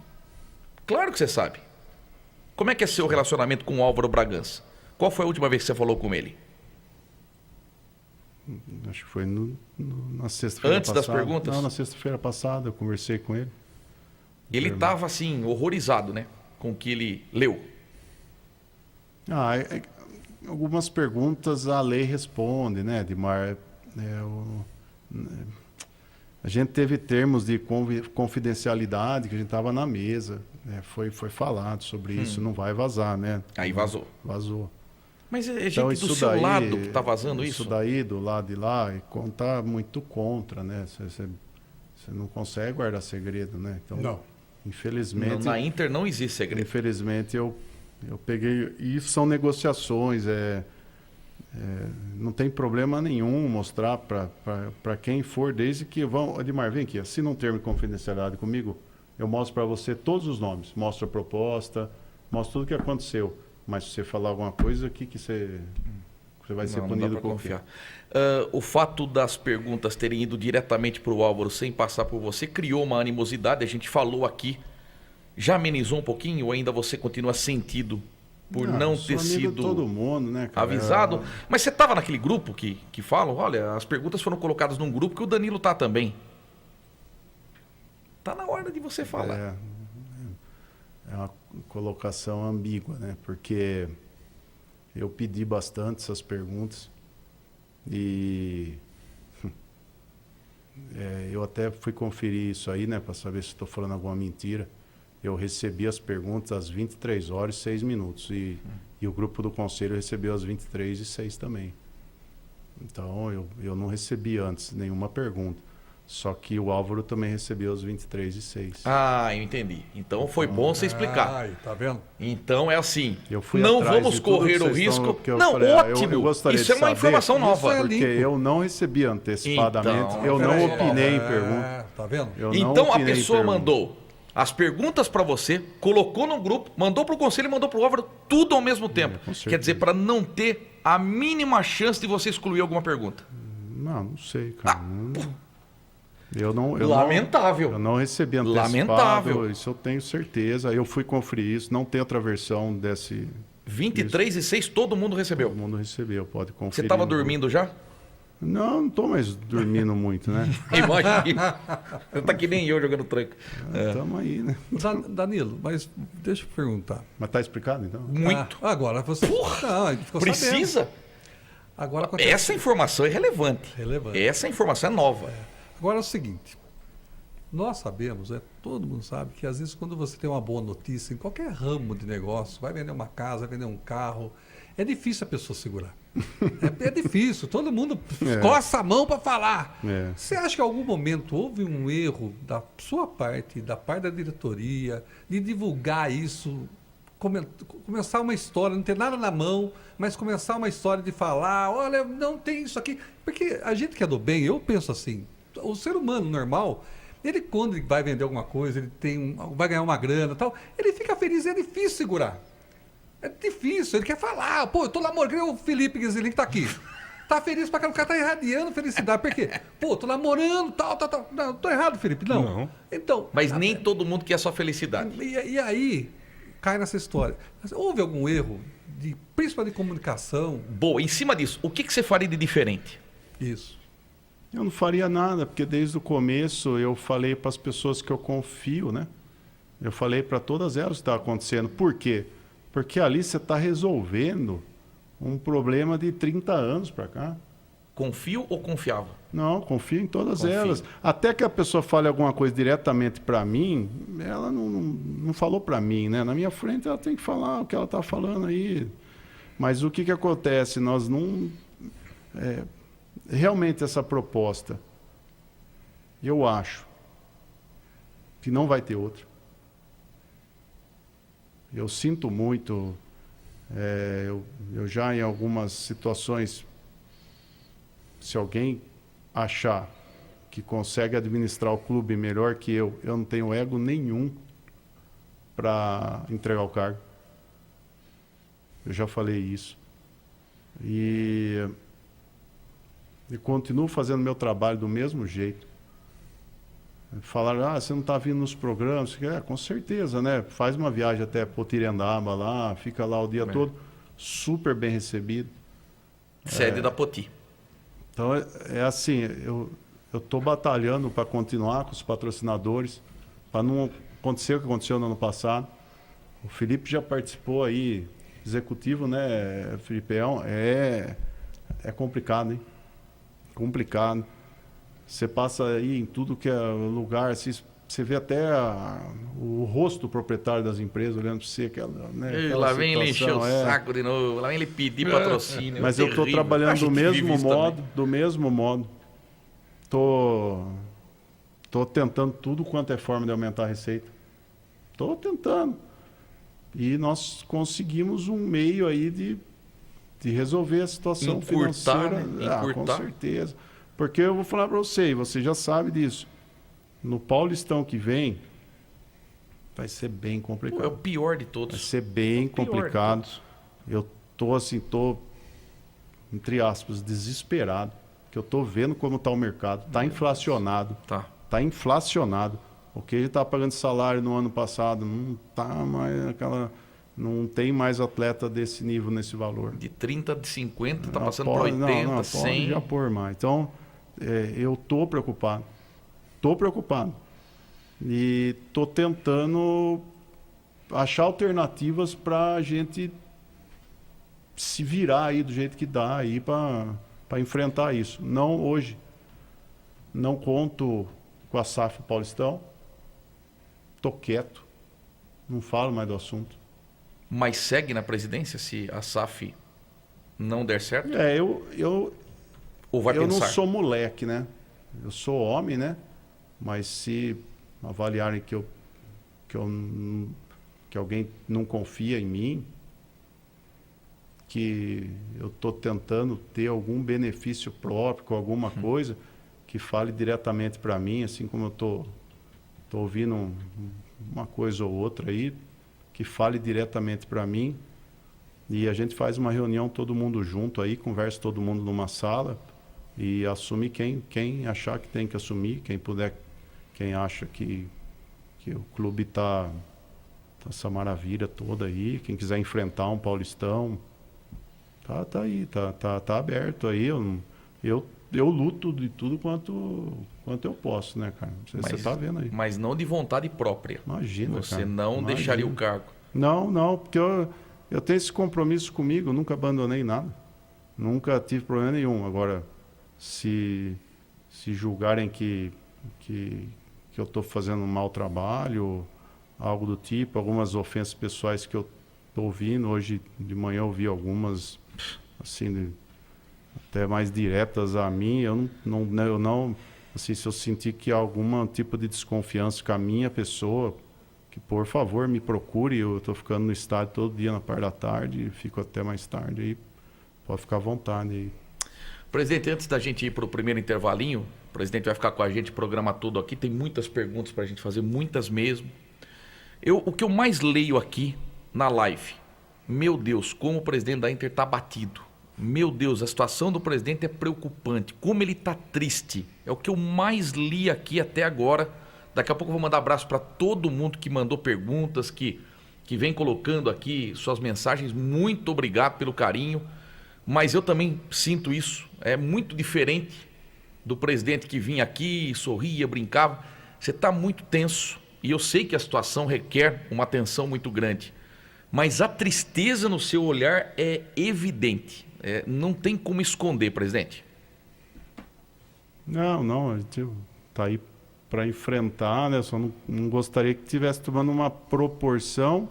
Claro que você sabe. Como é que é seu relacionamento com o Álvaro Bragança? Qual foi a última vez que você falou com ele? Acho que foi na sexta-feira passada. Antes das perguntas? Não, na sexta-feira passada eu conversei com ele. Ele estava assim, horrorizado, né? Com o que ele leu. Algumas perguntas a lei responde, né, Edmar? A gente teve termos de confidencialidade que a gente estava na mesa. Foi falado sobre isso, não vai vazar, né? Aí vazou. Vazou. Mas é gente Então, do seu lado que está vazando isso? Isso daí, do lado de lá, está muito contra, né? Você não consegue guardar segredo, né? Então, Não. infelizmente... Na Inter não existe segredo. Infelizmente, eu peguei... E isso são negociações, não tem problema nenhum mostrar para quem for, desde que vão... Edmar, vem aqui, assina um termo de confidencialidade comigo, eu mostro para você todos os nomes, mostro a proposta, mostro tudo o que aconteceu. Mas se você falar alguma coisa, o que você vai ser punido não dá pra com? confiar. O fato das perguntas terem ido diretamente para o Álvaro sem passar por você criou uma animosidade, a gente falou aqui. Já amenizou um pouquinho ou ainda você continua sentido por não sou ter amigo de sido todo mundo, né, cara? avisado? Mas você estava naquele grupo que falam, olha, as perguntas foram colocadas num grupo que o Danilo tá também. Tá na hora de você falar. É uma colocação ambígua, né? Porque eu pedi bastante essas perguntas e eu até fui conferir isso aí, né? Para saber se estou falando alguma mentira. Eu recebi as perguntas às 23 horas e 6 minutos e o grupo do conselho recebeu às 23 e 6 também. Então eu não recebi antes nenhuma pergunta. Só que o Álvaro também recebeu às 23 e 6. Ah, eu entendi. Então foi bom você explicar. Ai, tá vendo? Então é assim, Eu fui não atrás vamos de tudo correr que o vocês risco. estão- que eu Não, falei, ótimo. eu gostaria Isso é de uma saber, informação isso nova. é Porque limpo. eu não recebi antecipadamente, Então, eu não peraí. opinei em pergunta. Tá vendo? Eu não Então a opinei em pessoa pergunta. mandou as perguntas para você, colocou no grupo, mandou para o conselho e mandou para o Álvaro tudo ao mesmo tempo. com certeza. Quer dizer, para não ter a mínima chance de você excluir alguma pergunta. Não sei, cara. Eu Lamentável. eu não recebi antecipado, Lamentável. isso eu tenho certeza. Eu fui conferir isso, não tem outra versão desse... 23 e 6 todo mundo recebeu. Todo mundo recebeu, pode conferir. Você estava no grupo. dormindo já? Não estou mais dormindo muito, né? Imagina. Você tá que nem eu jogando tranco. Estamos aí, né? Danilo, mas deixa eu perguntar. Mas tá explicado, então? Muito. Agora você. Não, ele ficou Precisa? sabendo. Agora acontece. Essa informação é relevante. Relevante. Essa informação é nova. Agora é o seguinte. Nós sabemos, todo mundo sabe, que às vezes quando você tem uma boa notícia em qualquer ramo de negócio, vai vender uma casa, vai vender um carro, é difícil a pessoa segurar. É difícil, todo mundo coça a mão para falar. É. Você acha que em algum momento houve um erro da sua parte, da parte da diretoria, de divulgar isso, começar uma história, não ter nada na mão, mas começar uma história de falar, olha, não tem isso aqui. Porque a gente que é do bem, eu penso assim, o ser humano normal, ele quando ele vai vender alguma coisa, ele vai ganhar uma grana e tal, ele fica feliz, é difícil segurar. É difícil, ele quer falar, pô, eu tô namorando, o Felipe Guizelin que tá aqui. Tá feliz pra caramba, o cara tá irradiando felicidade. Por quê? Pô, tô namorando, tal. Não, tô errado, Felipe, não. Não. Então, Mas nem todo mundo quer só felicidade. e aí, cai nessa história. Mas houve algum erro, principalmente de comunicação? Boa, em cima disso, o que você faria de diferente? Isso. Eu não faria nada, porque desde o começo eu falei para as pessoas que eu confio, né? Eu falei para todas elas o que está acontecendo. Por quê? Porque ali você está resolvendo um problema de 30 anos para cá. Confio ou confiava? Não, confio em todas Confio. elas. Até que a pessoa fale alguma coisa diretamente para mim, ela não falou para mim, né? Na minha frente ela tem que falar o que ela está falando aí. Mas o que acontece? Nós não... realmente essa proposta, eu acho que não vai ter outra. Eu sinto muito, eu já em algumas situações, se alguém achar que consegue administrar o clube melhor que eu não tenho ego nenhum para entregar o cargo. Eu já falei isso. E continuo fazendo meu trabalho do mesmo jeito. Falaram, você não está vindo nos programas. Com certeza, né? Faz uma viagem até Potirendaba lá, fica lá o dia todo, super bem recebido. Sede da Poti. Então, assim, eu estou batalhando para continuar com os patrocinadores, para não acontecer o que aconteceu no ano passado. O Felipe já participou aí, executivo, né, Felipão? É complicado, hein? Complicado. Você passa aí em tudo que é lugar, você vê até o rosto do proprietário das empresas olhando para você. Lá vem ele encher o saco de novo, lá vem ele pedir patrocínio. Mas eu estou trabalhando do mesmo modo. Estou tentando tudo quanto é forma de aumentar a receita. Estou tentando. E nós conseguimos um meio aí de resolver a situação financeira. Né? Encurtar. Com certeza. Porque eu vou falar para você, e você já sabe disso. No Paulistão que vem, vai ser bem complicado. É o pior de todos. Vai ser bem complicado. Eu tô, entre aspas, desesperado. Porque eu tô vendo como está o mercado. Está inflacionado. Está inflacionado. O que ele está pagando salário no ano passado não tá mais aquela... Não tem mais atleta desse nível, nesse valor. De 30, de 50, está passando para 80, 100. Pode já pôr mais. Então, eu estou preocupado. Estou preocupado. E estou tentando achar alternativas para a gente se virar aí do jeito que dá aí para enfrentar isso. Não hoje. Não conto com a SAF Paulistão. Estou quieto. Não falo mais do assunto. Mas segue na presidência se a SAF não der certo? Ou vai pensar? Eu não sou moleque, né? Eu sou homem, né? Mas se avaliarem que alguém não confia em mim, que eu estou tentando ter algum benefício próprio com alguma coisa, que fale diretamente para mim, assim como eu estou ouvindo uma coisa ou outra aí, que fale diretamente para mim, e a gente faz uma reunião todo mundo junto aí, conversa todo mundo numa sala e assume quem achar que tem que assumir, quem puder, quem acha que o clube tá essa maravilha toda aí, quem quiser enfrentar um Paulistão, tá aí, tá aberto aí, eu luto de tudo quanto eu posso, né, cara? Você tá vendo aí. Mas não de vontade própria. Imagina, Você cara. não deixaria o cargo. Não, porque eu tenho esse compromisso comigo, eu nunca abandonei nada. Nunca tive problema nenhum. Agora, se julgarem que eu estou fazendo um mau trabalho, algo do tipo, algumas ofensas pessoais que eu estou ouvindo, hoje de manhã eu ouvi algumas, assim, até mais diretas a mim, eu não assim, se eu sentir que há algum tipo de desconfiança com a minha pessoa, que por favor me procure, eu estou ficando no estádio todo dia na parte da tarde, fico até mais tarde, aí pode ficar à vontade aí. Presidente, antes da gente ir para o primeiro intervalinho, o presidente vai ficar com a gente, programa todo aqui, tem muitas perguntas para a gente fazer, muitas mesmo. O que eu mais leio aqui na live, meu Deus, como o presidente da Inter está batido. Meu Deus, a situação do presidente é preocupante. Como ele está triste. É o que eu mais li aqui até agora. Daqui a pouco eu vou mandar abraço para todo mundo que mandou perguntas, que vem colocando aqui suas mensagens. Muito obrigado pelo carinho. Mas eu também sinto isso. É muito diferente do presidente que vinha aqui, sorria, brincava. Você está muito tenso. E eu sei que a situação requer uma atenção muito grande. Mas a tristeza no seu olhar é evidente. Não tem como esconder, presidente. Não, a gente tá aí para enfrentar, né? Só não gostaria que tivesse tomando uma proporção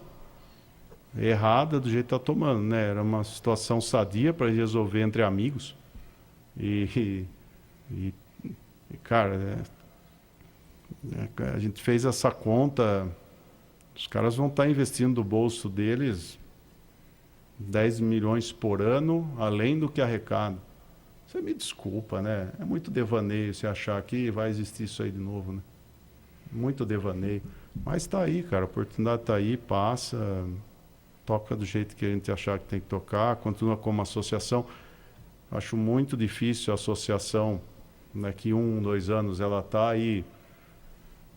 errada do jeito que está tomando, né? Era uma situação sadia para resolver entre amigos. E cara, a gente fez essa conta, os caras vão estar investindo do bolso deles 10 milhões por ano, além do que arrecada. Você me desculpa, né? É muito devaneio você achar que vai existir isso aí de novo, né? Muito devaneio. Mas está aí, cara, a oportunidade está aí, passa, toca do jeito que a gente achar que tem que tocar, continua como associação. Acho muito difícil a associação, daqui 1, 2 anos, ela está aí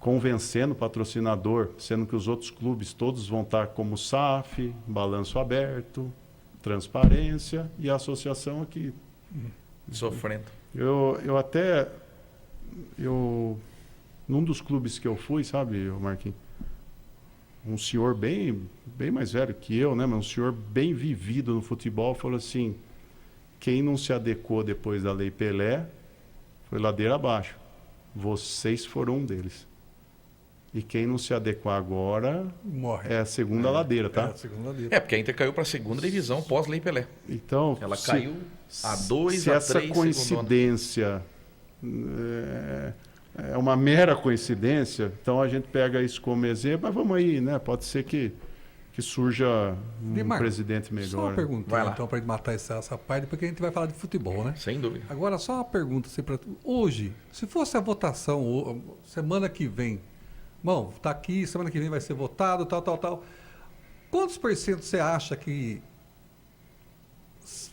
convencendo o patrocinador, sendo que os outros clubes todos vão estar como SAF, balanço aberto, transparência, e a associação aqui. Sofrendo. Num dos clubes que eu fui, sabe, Marquinhos? Um senhor bem mais velho que eu, né? Mas um senhor bem vivido no futebol, falou assim: quem não se adequou depois da Lei Pelé foi ladeira abaixo. Vocês foram um deles. E quem não se adequar agora Morre. é a segunda ladeira, tá? É a segunda ladeira. Porque a Inter caiu para a segunda divisão pós-Lei Pelé. Então, Ela caiu a 2, se a essa 3, coincidência é uma mera coincidência, então a gente pega isso como exemplo, mas vamos aí, né? Pode ser que surja um Neymar, presidente Só uma melhor. Né? Vai pergunta, lá. então, para matar essa parte, porque a gente vai falar de futebol, né? Sem dúvida. Agora, só uma pergunta assim, hoje, se fosse a votação semana que vem, bom, tá aqui, semana que vem vai ser votado, tal. Quantos por cento você acha que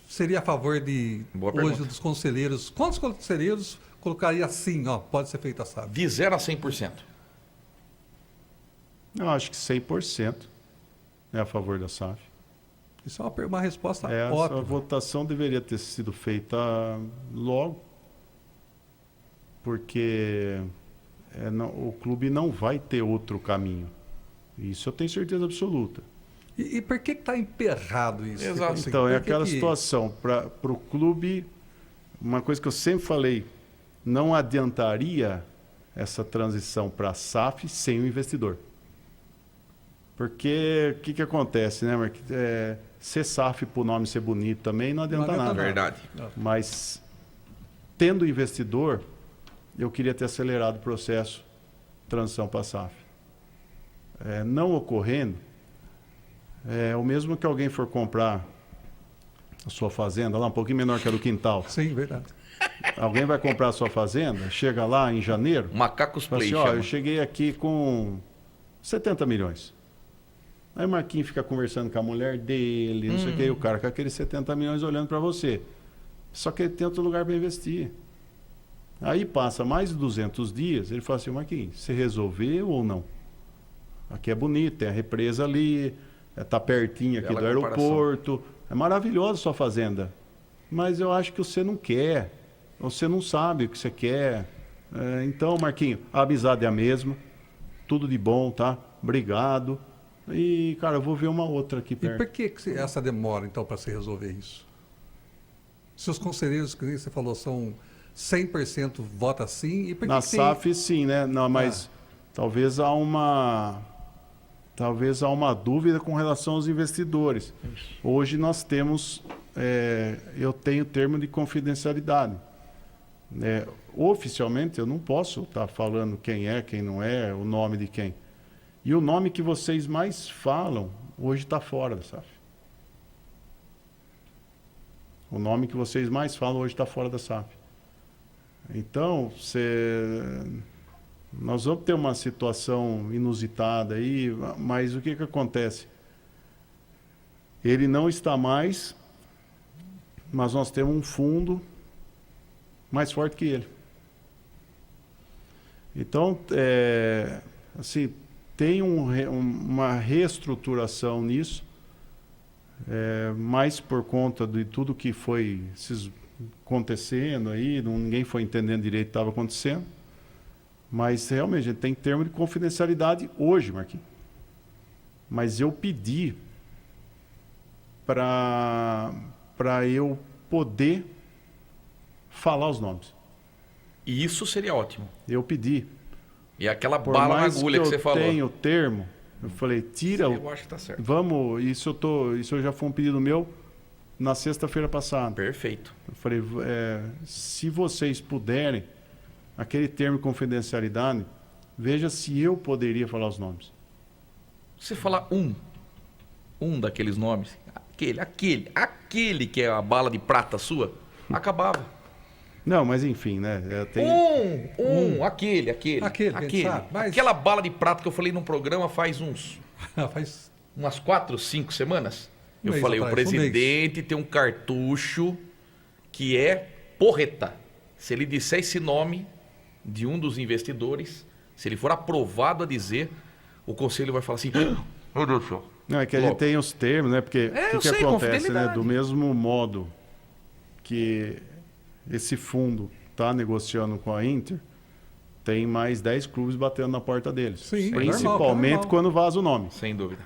seria a favor de Boa hoje pergunta. dos conselheiros? Quantos conselheiros colocaria assim, ó, pode ser feita a SAF? De 0 a 100%. Eu acho que 100% é a favor da SAF. Isso é uma resposta Essa ótima. votação deveria ter sido feita logo, porque o clube não vai ter outro caminho. Isso eu tenho certeza absoluta. E por que está emperrado isso? Exato. Assim, Então, é por que aquela que- situação. Para o clube, uma coisa que eu sempre falei, não adiantaria essa transição para a SAF sem o investidor. Porque o que acontece, né, Marquinhos? Ser SAF por nome ser bonito também não adianta nada. Verdade. Mas, tendo investidor, eu queria ter acelerado o processo de transição para a SAF. Não ocorrendo, o mesmo que alguém for comprar a sua fazenda, lá um pouquinho menor que a do quintal. Sim, verdade. Alguém vai comprar a sua fazenda, chega lá em janeiro, Macacos fala Play assim, ó, chama. eu cheguei aqui com 70 milhões. Aí o Marquinhos fica conversando com a mulher dele, não sei o que, e o cara com aqueles 70 milhões olhando para você. Só que ele tem outro lugar para investir. Aí passa mais de 200 dias, ele fala assim, Marquinhos, você resolveu ou não? Aqui é bonito, tem a represa ali, tá pertinho aqui Bela do aeroporto, é maravilhosa a sua fazenda. Mas eu acho que você não quer, você não sabe o que você quer. Então, Marquinhos, a amizade é a mesma, tudo de bom, tá? Obrigado. E, cara, eu vou ver uma outra aqui E perto. por que essa demora, então, para se resolver isso? Se os conselheiros, que você falou, são 100% vota sim, e por que Na que tem- SAF, sim, né? Não, mas talvez há uma dúvida com relação aos investidores. Hoje nós temos, eu tenho termo de confidencialidade. Oficialmente eu não posso estar falando quem é, quem não é, o nome de quem. E o nome que vocês mais falam hoje está fora da SAF. O nome que vocês mais falam hoje está fora da SAF. Então, nós vamos ter uma situação inusitada aí, mas o que acontece? Ele não está mais, mas nós temos um fundo mais forte que ele. Então, assim, tem uma reestruturação nisso, mais por conta de tudo que foi acontecendo aí, ninguém foi entendendo direito o que estava acontecendo. Mas realmente a gente tem termo de confidencialidade hoje, Marquinhos. Mas eu pedi para eu poder falar os nomes. Isso seria ótimo. Eu pedi. E aquela Por bala na mais agulha que você eu falou. tenho o termo, eu falei, tira o... Eu acho que tá certo. Vamos, isso já foi um pedido meu na sexta-feira passada. Perfeito. Eu falei, se vocês puderem, aquele termo de confidencialidade, veja se eu poderia falar os nomes. Você falar um daqueles nomes, aquele que é a bala de prata sua, acabava. Não, mas enfim, né? Aquele. Aquele, sabe, mas- Aquela bala de prata que eu falei num programa faz Faz umas 4, 5 semanas. Eu mês falei, o atrás, presidente tem um cartucho que é porreta. Se ele disser esse nome de um dos investidores, se ele for aprovado a dizer, o conselho vai falar assim, meu Deus do céu. Não, é que a gente tem os termos, né? Porque É, o eu que sei, acontece, né? confidencialidade. Do mesmo modo que esse fundo está negociando com a Inter, tem mais 10 clubes batendo na porta deles. Sim, Principalmente normal. quando vaza o nome. Sem dúvida.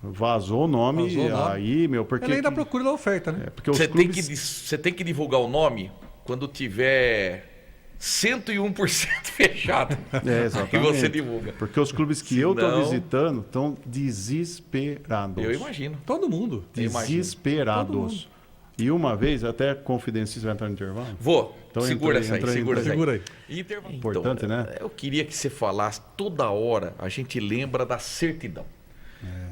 Vazou o nome, Vazou o nome. aí, meu, porque... Ele ainda procura da oferta, né? porque os Você clubes... tem que divulgar o nome quando tiver 101% fechado. É, exatamente. Aí você divulga. Porque os clubes que eu Senão- estou visitando estão desesperados. Eu imagino. Todo mundo. Eu imagino. Desesperados. E uma vez, até confidencial, vai entrar no intervalo? Vou. Então segura entra aí, essa aí, entra aí, segura entra essa aí. aí. Intervalo. Importante, né? Eu queria que você falasse toda hora, a gente lembra da certidão.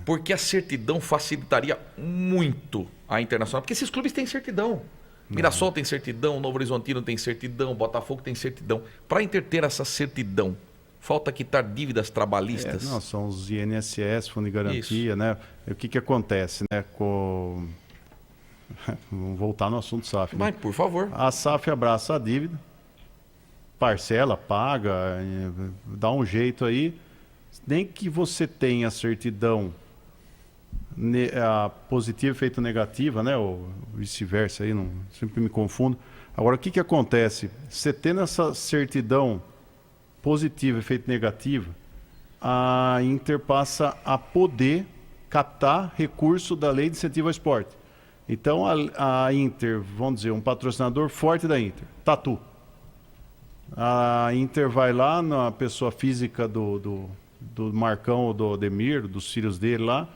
Porque a certidão facilitaria muito a Internacional. Porque esses clubes têm certidão. Mirassol tem certidão, Novo Horizontino tem certidão, Botafogo tem certidão. Para a Inter ter essa certidão, falta quitar dívidas trabalhistas. Não, são os INSS, Fundo de Garantia, né? E o que acontece, né? Vamos voltar no assunto SAF. Mas, Né? por favor. A SAF abraça a dívida, parcela, paga, dá um jeito aí. Nem que você tenha certidão a positiva e feito negativa, né? Ou vice-versa aí, não, sempre me confundo. Agora, o que acontece? Você tendo essa certidão positiva e feito negativa, a Inter passa a poder captar recurso da Lei de Incentivo ao Esporte. Então, a Inter, vamos dizer, um patrocinador forte da Inter, Tatu. A Inter vai lá na pessoa física do Marcão ou do Ademir, dos filhos dele lá,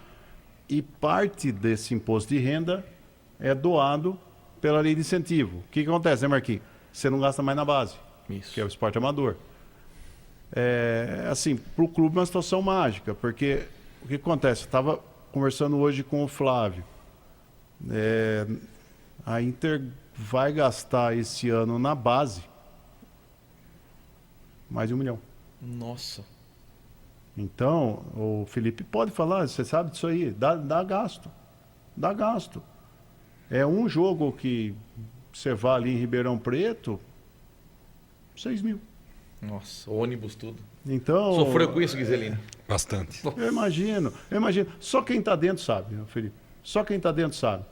e parte desse imposto de renda é doado pela lei de incentivo. O que acontece, né, Marquinhos? Você não gasta mais na base, Isso. que é o esporte amador. Assim, para o clube é uma situação mágica, porque o que acontece? Eu estava conversando hoje com o Flávio. A Inter vai gastar esse ano na base mais de 1 milhão. Nossa. Então, o Felipe pode falar, você sabe disso aí, dá gasto. Dá gasto. É um jogo que você vai ali em Ribeirão Preto, 6 mil. Nossa, ônibus, tudo. Então, Sofreu com isso, Guizelino? Bastante. eu imagino. Só quem está dentro sabe, meu Felipe. Só quem está dentro sabe.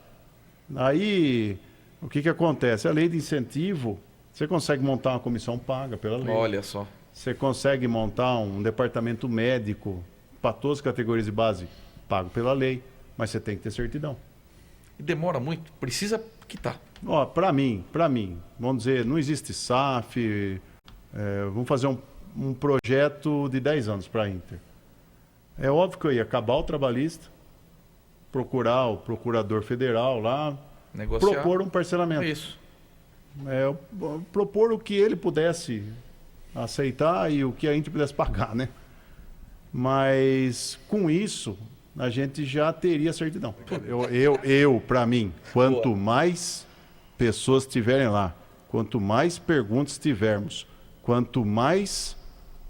Aí, o que acontece? A lei de incentivo, você consegue montar uma comissão paga pela lei. Olha só. Você consegue montar um departamento médico para todas as categorias de base, pago pela lei, mas você tem que ter certidão. E demora muito, precisa quitar. Ó, para mim, vamos dizer, não existe SAF, vamos fazer um projeto de 10 anos para a Inter. É óbvio que eu ia acabar o trabalhista, procurar o procurador federal lá, Negociar. propor um parcelamento. Isso. Propor o que ele pudesse aceitar e o que a gente pudesse pagar, né? Mas com isso a gente já teria certidão. Para mim, quanto mais pessoas estiverem lá, quanto mais perguntas tivermos, quanto mais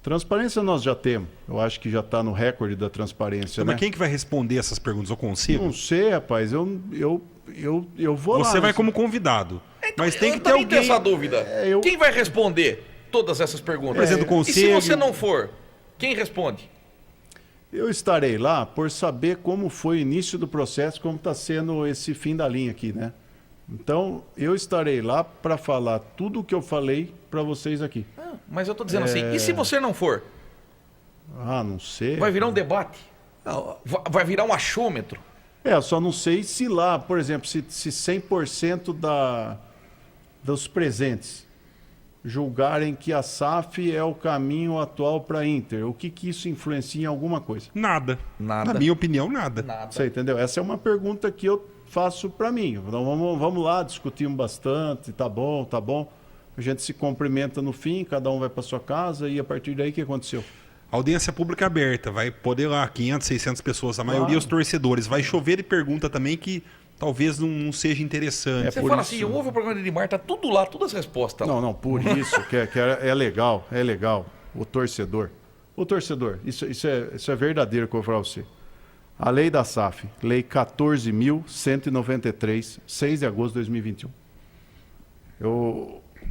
transparência nós já temos. Eu acho que já está no recorde da transparência, Mas né? quem que vai responder essas perguntas? Eu consigo? Não sei, rapaz. Eu vou lá. Você vai como convidado. Mas tem que Eu ter também tenho alguém. essa dúvida. Quem vai responder todas essas perguntas? Presidente do E se conselho. você não for, quem responde? Eu estarei lá por saber como foi o início do processo, como está sendo esse fim da linha aqui, né? Então, eu estarei lá para falar tudo o que eu falei para vocês aqui. Mas eu tô dizendo assim, e se você não for? Ah, não sei. Vai virar um debate? Não, Vai virar um achômetro? Eu só não sei se lá, por exemplo, se 100% dos presentes julgarem que a SAF é o caminho atual para a Inter? O que isso influencia em alguma coisa? Nada. Nada. Na minha opinião, nada. Nada. Você entendeu? Essa é uma pergunta que eu faço para mim. Então vamos lá, discutimos bastante, tá bom, tá bom. A gente se cumprimenta no fim, cada um vai para sua casa e a partir daí o que aconteceu? Audiência pública aberta, vai poder lá 500, 600 pessoas, a maioria Claro. os torcedores. Vai chover e pergunta também que talvez não seja interessante. Você por fala isso- assim, ouve o programa de Edmar, tá tudo lá, todas as respostas lá. Não, por isso que é legal, é legal. O torcedor, isso é verdadeiro que eu vou falar pra você. A lei da SAF, lei 14.193, 6 de agosto de 2021.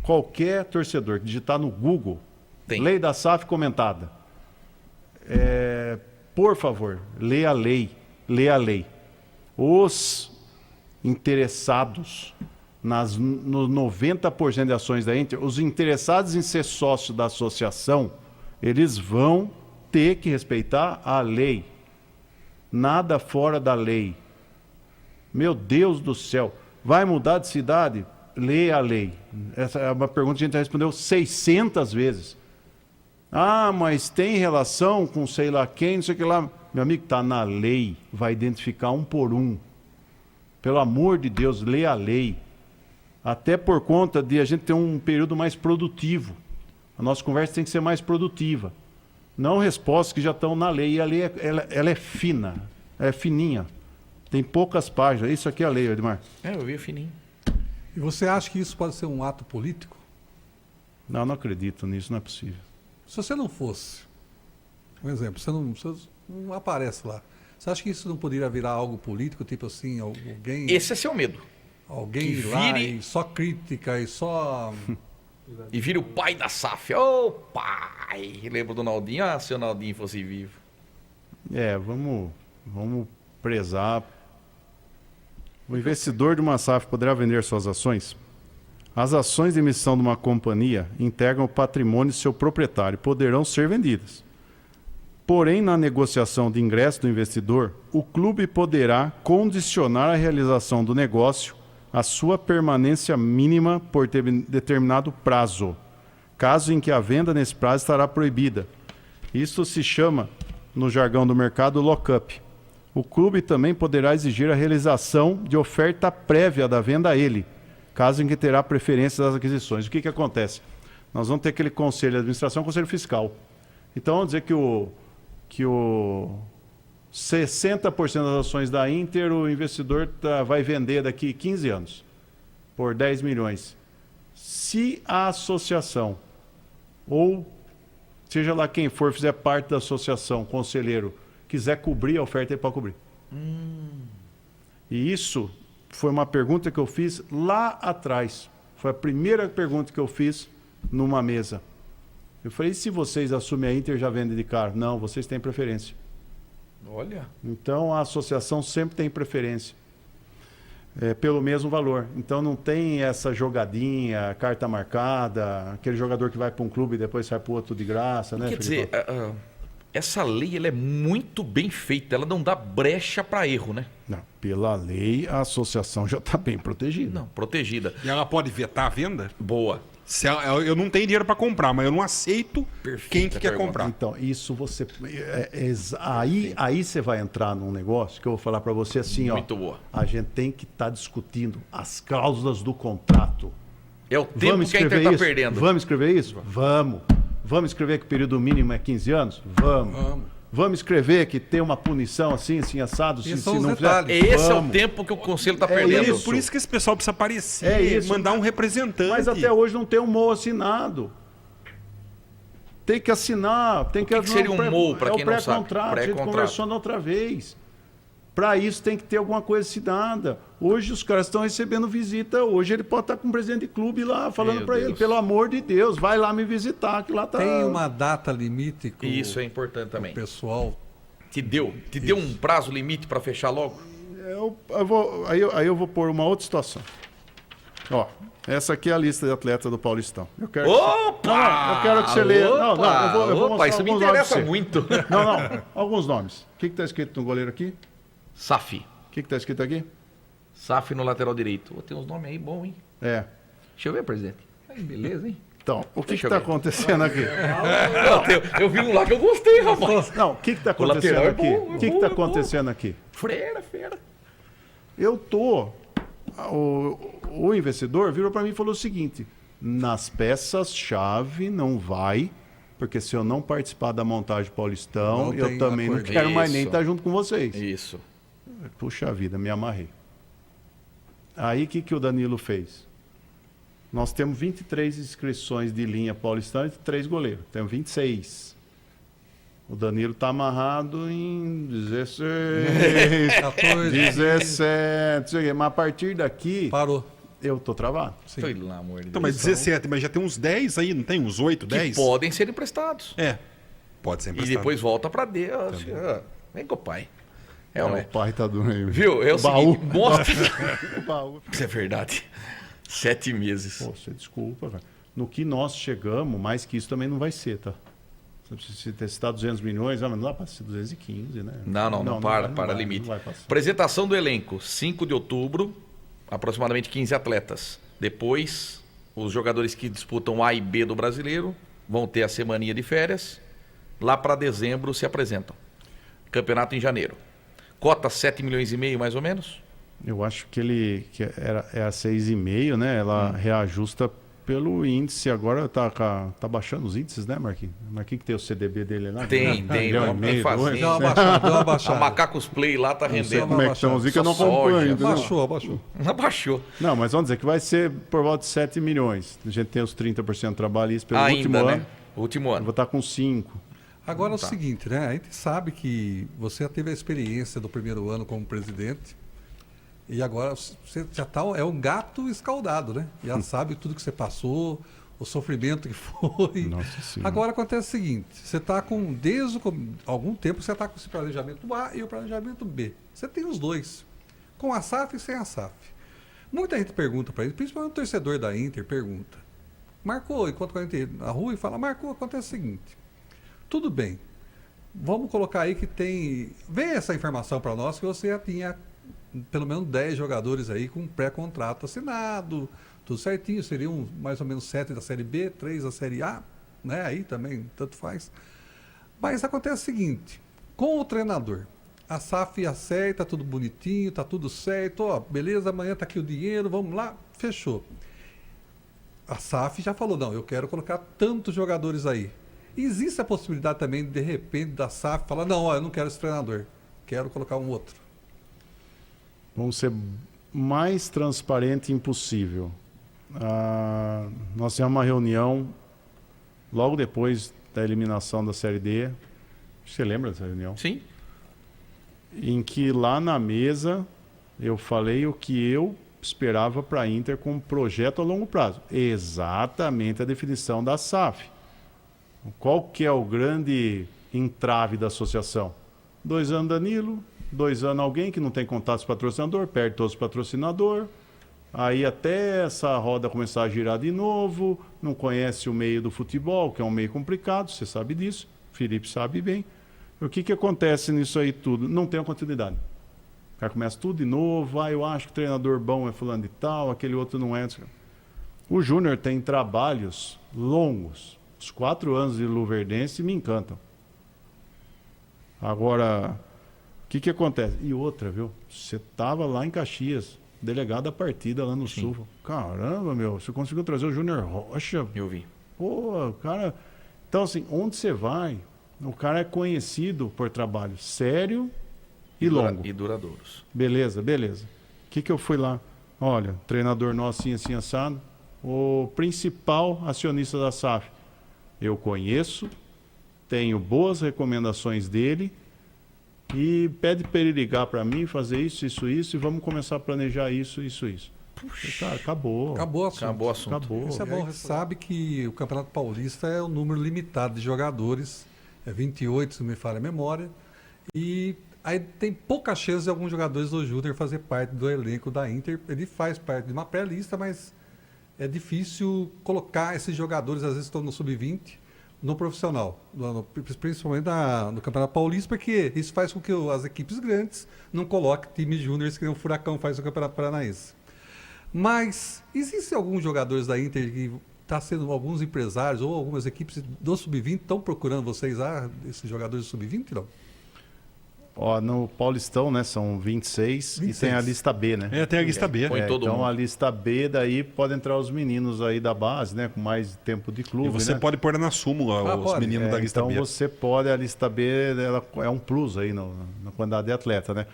Qualquer torcedor que digitar no Google, Tem. lei da SAF comentada, por favor, lê a lei. Os interessados no 90% de ações da Inter, os interessados em ser sócio da associação, eles vão ter que respeitar a lei. Nada fora da lei. Meu Deus do céu. Vai mudar de cidade? Lê a lei. Essa é uma pergunta que a gente já respondeu 600 vezes. Ah, mas tem relação com sei lá quem, não sei o que lá. Meu amigo, está na lei. Vai identificar um por um. Pelo amor de Deus, lê a lei. Até por conta de a gente ter um período mais produtivo. A nossa conversa tem que ser mais produtiva. Não respostas que já estão na lei. E a lei ela é fina, é fininha. Tem poucas páginas. Isso aqui é a lei, Edmar. Eu vi fininho. E você acha que isso pode ser um ato político? Não acredito nisso, não é possível. Se você não fosse, um exemplo, você não aparece lá. Você acha que isso não poderia virar algo político, tipo assim, alguém Esse é seu medo. alguém que ir lá vire- e só crítica e só... E vira o pai da SAF. Ô, pai! Lembra do Naldinho? Ah, se o Naldinho fosse vivo. Vamos prezar. O investidor de uma SAF poderá vender suas ações? As ações de emissão de uma companhia integram o patrimônio de seu proprietário e poderão ser vendidas. Porém, na negociação de ingresso do investidor, o clube poderá condicionar a realização do negócio à sua permanência mínima por determinado prazo, caso em que a venda nesse prazo estará proibida. Isso se chama, no jargão do mercado, lock-up. O clube também poderá exigir a realização de oferta prévia da venda a ele, caso em que terá preferência das aquisições. O que acontece? Nós vamos ter aquele conselho de administração, conselho fiscal. Então, vamos dizer que o 60% das ações da Inter, o investidor vai vender daqui 15 anos, por 10 milhões. Se a associação, ou seja lá quem for, fizer parte da associação, conselheiro, quiser cobrir a oferta, ele pode cobrir. E isso foi uma pergunta que eu fiz lá atrás. Foi a primeira pergunta que eu fiz numa mesa. Eu falei, e se vocês assumem a Inter, já vendem de cara? Não, vocês têm preferência. Olha. Então, a associação sempre tem preferência. Pelo mesmo valor. Então, não tem essa jogadinha, carta marcada, aquele jogador que vai para um clube e depois sai para o outro de graça, né, Quer Felipe? dizer, essa lei ela é muito bem feita. Ela não dá brecha para erro, né? Não, pela lei, a associação já está bem protegida. Não, protegida. E ela pode vetar a venda? Boa. Se eu não tenho dinheiro para comprar, mas eu não aceito Perfeita quem que quer pergunta. comprar. Então, isso você... aí você vai entrar num negócio que eu vou falar para você assim, Muito boa. a gente tem que estar discutindo as cláusulas do contrato. É o tempo que a Inter está isso? perdendo. Vamos escrever isso? Vamos. Vamos escrever que o período mínimo é 15 anos? Vamos. Vamos escrever que tem uma punição assim, assim, assado, Esses se são os não detalhes. fizer? Esse é o Vamos. tempo que o conselho está É perdendo. isso. Por isso que esse pessoal precisa aparecer, É isso. mandar um representante. Mas até hoje não tem um MOU assinado. Tem que assinar. Tem que que seria um MOU, pra quem é o não sabe? pré-contrato, a gente Pré-contrato. conversou na outra vez. Para isso tem que ter alguma coisa assinada. Hoje os caras estão recebendo visita. Hoje ele pode estar com o presidente de clube lá, falando Meu para ele, Deus. pelo amor de Deus, vai lá me visitar, que lá tá... Tem uma data limite que Isso é importante também. o pessoal... Te deu um prazo limite para fechar logo? Aí eu vou pôr uma outra situação. Ó, essa aqui é a lista de atletas do Paulistão. Eu quero Opa! Não, eu quero que você leia. Não, eu vou Opa, mostrar isso me alguns nomes interessa pra você. muito. Não, alguns nomes. O que está escrito no goleiro aqui? SAF. O que está escrito aqui? SAF no lateral direito. Ô, tem uns nomes aí bons, hein? É. Deixa eu ver, presidente. Aí, beleza, hein? Então, o que Deixa eu está ver. acontecendo aqui? Eu vi um lá que eu gostei, rapaz. Não, o que está O lateral acontecendo é aqui? bom, é O que bom, está é bom. acontecendo aqui? Fera. Eu tô. O investidor virou para mim e falou o seguinte: nas peças-chave não vai, porque se eu não participar da montagem Paulistão, Não eu tem também não acordo. quero mais nem Isso. estar junto com vocês. Isso. Puxa vida, me amarrei. Aí o que o Danilo fez? Nós temos 23 inscrições de linha paulistana e 3 goleiros. Temos 26. O Danilo está amarrado em 16, 14. 17, não sei o quê. Mas a partir daqui, Parou. eu tô travado. Sim. Pelo amor de Então, Deus. mas 17, mas já tem uns 10 aí, não tem? Uns 8, Que 10? podem ser emprestados. É. Pode ser E emprestado. depois volta pra Deus. Vem com o pai. É, O né? pai tá duro aí. Viu? É o Baú. seguinte, mostra. O baú. Isso é verdade. 7 meses. Pô, você desculpa, cara. No que nós chegamos, mais que isso também não vai ser, tá? Se testar 200 milhões, mas não dá para ser 215, né? Não, para limite. Não vai passar. Apresentação do elenco, 5 de outubro, aproximadamente 15 atletas. Depois, os jogadores que disputam A e B do Brasileiro vão ter a semaninha de férias. Lá para dezembro se apresentam. Campeonato em janeiro. Cota 7 milhões e meio, mais ou menos? Eu acho que é a 6,5, né? Ela reajusta pelo índice. Agora tá baixando os índices, né, Marquinhos? Marquinhos que tem o CDB dele lá. Tem, milhão e vamos meio, fazer. dois. Deu uma baixada, deu uma A baixada. Macacos Play lá tá Não sei rendendo. como é que estão os que eu não Só soja. acompanho. entendeu? Abaixou. Abaixou. Não, mas vamos dizer que vai ser por volta de 7 milhões. A gente tem os 30% trabalhistas pelo último Ainda, né? ano. Último Eu ano. vou estar com 5. Agora é o Tá. seguinte, né? A gente sabe que você já teve a experiência do primeiro ano como presidente e agora você já tá, é um gato escaldado, né? Já sabe tudo que você passou, o sofrimento que foi. Nossa Senhora. Agora acontece o seguinte, você está com, algum tempo, você está com esse planejamento A e o planejamento B. Você tem os dois, com a SAF e sem a SAF. Muita gente pergunta para ele, principalmente o torcedor da Inter pergunta. Marcou, enquanto a gente na rua e fala, Marcou, acontece o seguinte. Tudo bem. Vamos colocar aí que tem... Vê essa informação para nós que você já tinha pelo menos 10 jogadores aí com pré-contrato assinado, tudo certinho. Seriam mais ou menos 7 da Série B, 3 da Série A, né? Aí também, tanto faz. Mas acontece o seguinte, com o treinador, a SAF acerta, tudo bonitinho, tá tudo certo, ó, beleza, amanhã tá aqui o dinheiro, vamos lá, fechou. A SAF já falou, não, eu quero colocar tantos jogadores aí. Existe a possibilidade também, de repente, da SAF falar, não, ó, eu não quero esse treinador, quero colocar um outro. Vamos ser mais transparente impossível. Nós tivemos uma reunião logo depois da eliminação da Série D. Você lembra dessa reunião? Sim. Em que lá na mesa eu falei o que eu esperava para a Inter com um projeto a longo prazo. Exatamente a definição da SAF. Qual que é o grande entrave da associação? 2 anos Danilo, 2 anos alguém que não tem contatos patrocinador, perde todos os patrocinadores, aí até essa roda começar a girar de novo, não conhece o meio do futebol, que é um meio complicado, você sabe disso, Felipe sabe bem. O que acontece nisso aí tudo? Não tem uma continuidade. O cara começa tudo de novo, eu acho que o treinador bom é fulano de tal, aquele outro não é. O Júnior tem trabalhos longos. Os 4 anos de Luverdense me encantam. Agora, o que acontece? E outra, viu? Você estava lá em Caxias, delegado da partida lá no Sim. Sul. Caramba, meu, você conseguiu trazer o Júnior Rocha. Eu vi. Pô, cara... Então, assim, onde você vai, o cara é conhecido por trabalho sério e longo. E duradouros. Beleza. O que eu fui lá? Olha, treinador nosso assim, assado, o principal acionista da SAF. Eu conheço, tenho boas recomendações dele e pede para ele ligar para mim, fazer isso e vamos começar a planejar isso. Puxa. Cara, acabou. Acabou o assunto. Acabou o assunto. Acabou. Isso é E bom, aí, você sabe que o Campeonato Paulista é um número limitado de jogadores, é 28, se não me falha a memória, e aí tem pouca chance de alguns jogadores do Júnior fazer parte do elenco da Inter. Ele faz parte de uma pré-lista, mas é difícil colocar esses jogadores, às vezes estão no sub-20, no profissional, principalmente no Campeonato Paulista, porque isso faz com que as equipes grandes não coloquem times júniores que nem o Furacão faz no Campeonato Paranaense. Mas existem alguns jogadores da Inter que está sendo alguns empresários ou algumas equipes do Sub-20 estão procurando vocês, esses jogadores do Sub-20, não? Ó, no Paulistão, né, são 26 e tem a lista B, né? Tem a lista B. Põe todo Então mundo. a lista B, daí pode entrar os meninos aí da base, né, com mais tempo de clube, E você né? pode pôr na súmula os pode. meninos da lista Então B. você pode, a lista B ela é um plus aí na quantidade de atleta, né?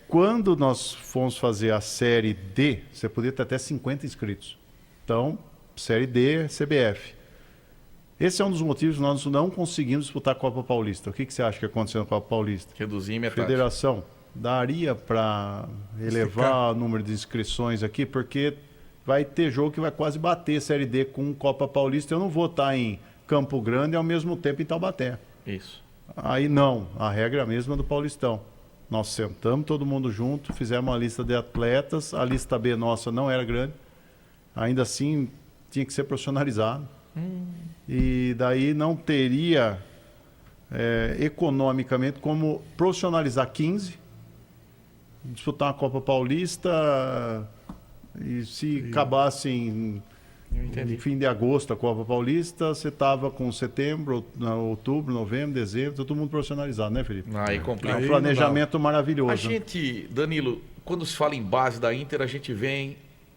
Quando nós fomos fazer a Série D, você podia ter até 50 inscritos. Então, Série D, CBF. Esse é um dos motivos que nós não conseguimos disputar a Copa Paulista. O que você acha que aconteceu na Copa Paulista? Reduzir metade. Federação, daria para elevar o número de inscrições aqui, porque vai ter jogo que vai quase bater Série D com Copa Paulista. Eu não vou estar em Campo Grande e ao mesmo tempo em Taubaté. Isso. Aí não, a regra é a mesma do Paulistão. Nós sentamos todo mundo junto, fizemos uma lista de atletas, a lista B nossa não era grande, ainda assim tinha que ser profissionalizado. E daí não teria economicamente como profissionalizar 15, disputar uma Copa Paulista e se acabasse em fim de agosto a Copa Paulista, você estava com setembro, outubro, novembro, dezembro, todo mundo profissionalizado, né, Felipe? Aí É complica. um Aí planejamento maravilhoso. A gente, Danilo, quando se fala em base da Inter, a gente vem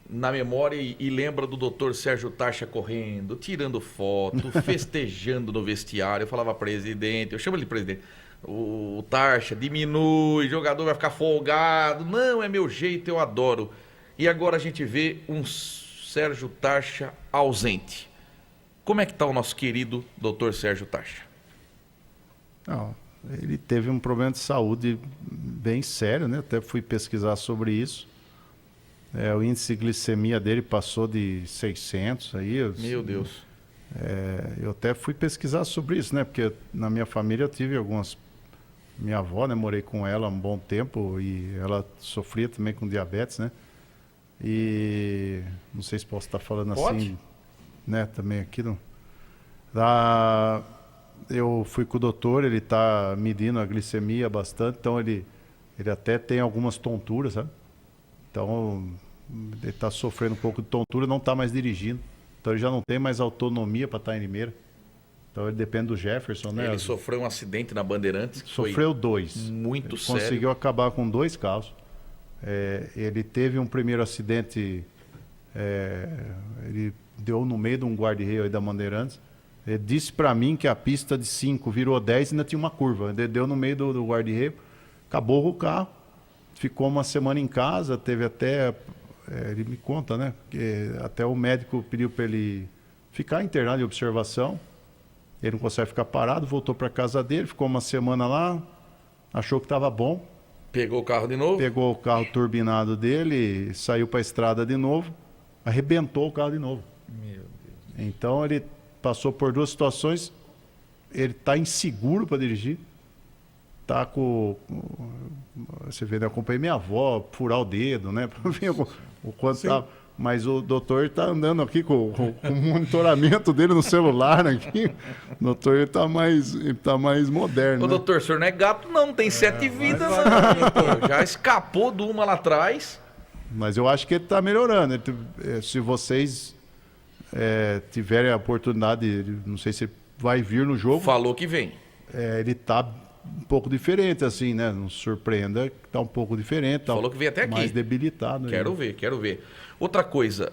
na memória e lembra do Dr. Sérgio Tarcha correndo, tirando foto, festejando no vestiário. Eu falava presidente, eu chamo ele de presidente. O Tarcha diminui, o jogador vai ficar folgado. Não, é meu jeito, eu adoro. E agora a gente vê um Sérgio Tarcha ausente. Como é que está o nosso querido Dr. Sérgio Tarcha? Não, ele teve um problema de saúde bem sério, né? Até fui pesquisar sobre isso. O índice de glicemia dele passou de 600 aí. Meu Deus. Eu até fui pesquisar sobre isso, né? Porque na minha família eu tive algumas... Minha avó, né? Morei com ela um bom tempo e ela sofria também com diabetes, né? E não sei se posso estar falando Pode? assim, né? Também aqui não... Eu fui com o doutor, ele está medindo a glicemia bastante, então ele até tem algumas tonturas, sabe? Então, ele está sofrendo um pouco de tontura, não está mais dirigindo. Então, ele já não tem mais autonomia para estar em Limeira. Então, ele depende do Jefferson, né? Ele sofreu um acidente na Bandeirantes. Que Sofreu foi 2. muito Ele sério. conseguiu acabar com 2 carros. Ele teve um primeiro acidente, ele deu no meio de um guarda-reio aí da Bandeirantes. Ele disse para mim que a pista de 5 virou 10 e ainda tinha uma curva. Ele deu no meio do guarda-reio, acabou com o carro. Ficou uma semana em casa, teve até... ele me conta, né? Que até o médico pediu para ele ficar internado em observação. Ele não consegue ficar parado, voltou para casa dele, ficou uma semana lá, achou que estava bom. Pegou o carro de novo? Pegou o carro turbinado dele, saiu para a estrada de novo, arrebentou o carro de novo. Meu Deus. Então ele passou por 2 situações. Ele está inseguro para dirigir. Tá com... Você vê, né? Eu acompanhei minha avó furar o dedo, né? Para ver o quanto tá. Mas o doutor está andando aqui com o monitoramento dele no celular aqui. O doutor ele tá mais moderno. Ô, Né? doutor, o senhor não é gato, não tem 7 vidas, não, doutor. Já escapou de uma lá atrás. Mas eu acho que ele está melhorando. Se vocês tiverem a oportunidade, não sei se vai vir no jogo. Falou que vem. Ele está um pouco diferente, assim, né? Não surpreenda que está um pouco diferente. Tá Falou que veio até aqui. mais debilitado. Quero ainda. ver, quero ver. Outra coisa,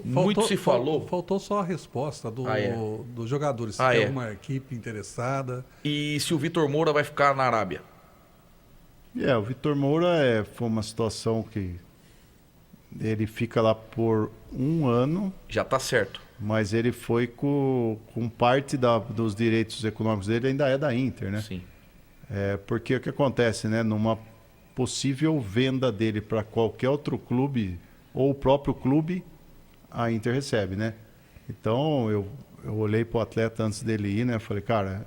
muito se falou. Faltou só a resposta dos jogadores. Se Ah, tem é? alguma equipe interessada. E se o Vitor Moura vai ficar na Arábia? O Vitor Moura foi uma situação que ele fica lá por 1 ano, Já tá certo. mas ele foi com parte dos direitos econômicos dele, ainda é da Inter, né? Sim. Porque o que acontece, né? Numa possível venda dele para qualquer outro clube, ou o próprio clube, a Inter recebe, né? Então, eu olhei para o atleta antes dele ir, né? Falei, cara,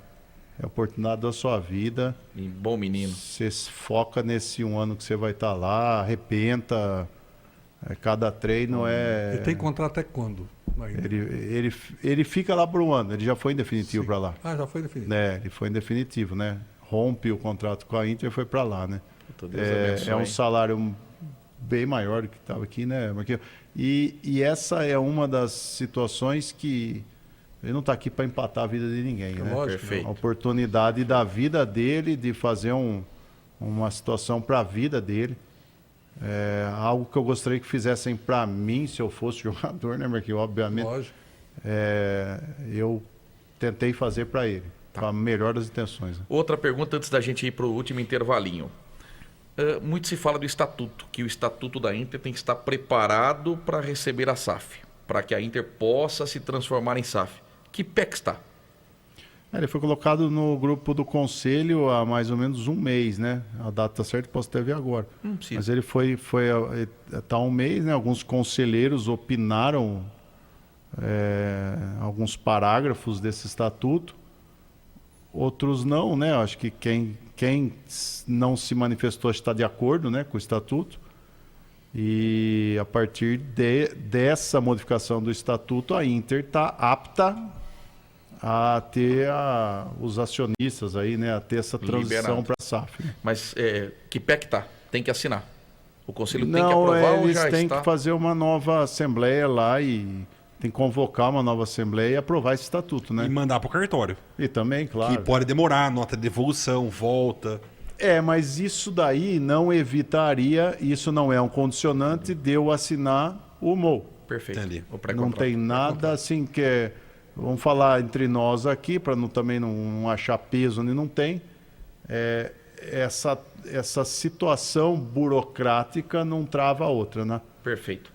é a oportunidade da sua vida. E bom menino. Você foca nesse 1 ano que você vai estar lá, arrebenta. Cada treino Ele tem contrato até quando? Ele fica lá por 1 ano, ele já foi em definitivo para lá. Ah, já foi definido. Ele foi em definitivo, né? Rompe o contrato com a Inter e foi para lá, né? Puta, Deus abençoe, É um hein? salário bem maior do que estava aqui, né, Marquinhos? E essa é uma das situações que ele não está aqui para empatar a vida de ninguém, né? Lógico, Perfeito. A oportunidade da vida dele, de fazer uma situação para a vida dele. É algo que eu gostaria que fizessem para mim, se eu fosse jogador, né, Marquinhos? Obviamente, Lógico. eu tentei fazer para ele, com a melhor das intenções. Né? Outra pergunta antes da gente ir para o último intervalinho. Muito se fala do estatuto, que o estatuto da Inter tem que estar preparado para receber a SAF, para que a Inter possa se transformar em SAF. Que pé que está? Ele foi colocado no grupo do conselho há mais ou menos um mês, né? A data certa posso até ver agora. Não precisa. Mas ele tá um mês, né? Alguns conselheiros opinaram alguns parágrafos desse estatuto, outros não, né? Acho que quem não se manifestou está de acordo, né, com o estatuto. E a partir dessa modificação do estatuto, a Inter está apta a ter os acionistas aí, né, a ter essa transição para a SAF. Né? Mas que pé que está? Tem que assinar. O conselho tem que Não, aprovar ou eles já têm está? que fazer uma nova assembleia lá e tem que convocar uma nova assembleia e aprovar esse estatuto, né? E mandar para o cartório. E também, claro. Que pode demorar, nota de devolução, volta. Mas isso daí não evitaria, isso não é um condicionante de eu assinar o MOU. Perfeito. Entendi. O Não pré-contrato. tem nada assim que vamos falar entre nós aqui, para também não achar peso onde não tem. Essa situação burocrática não trava a outra, né? Perfeito.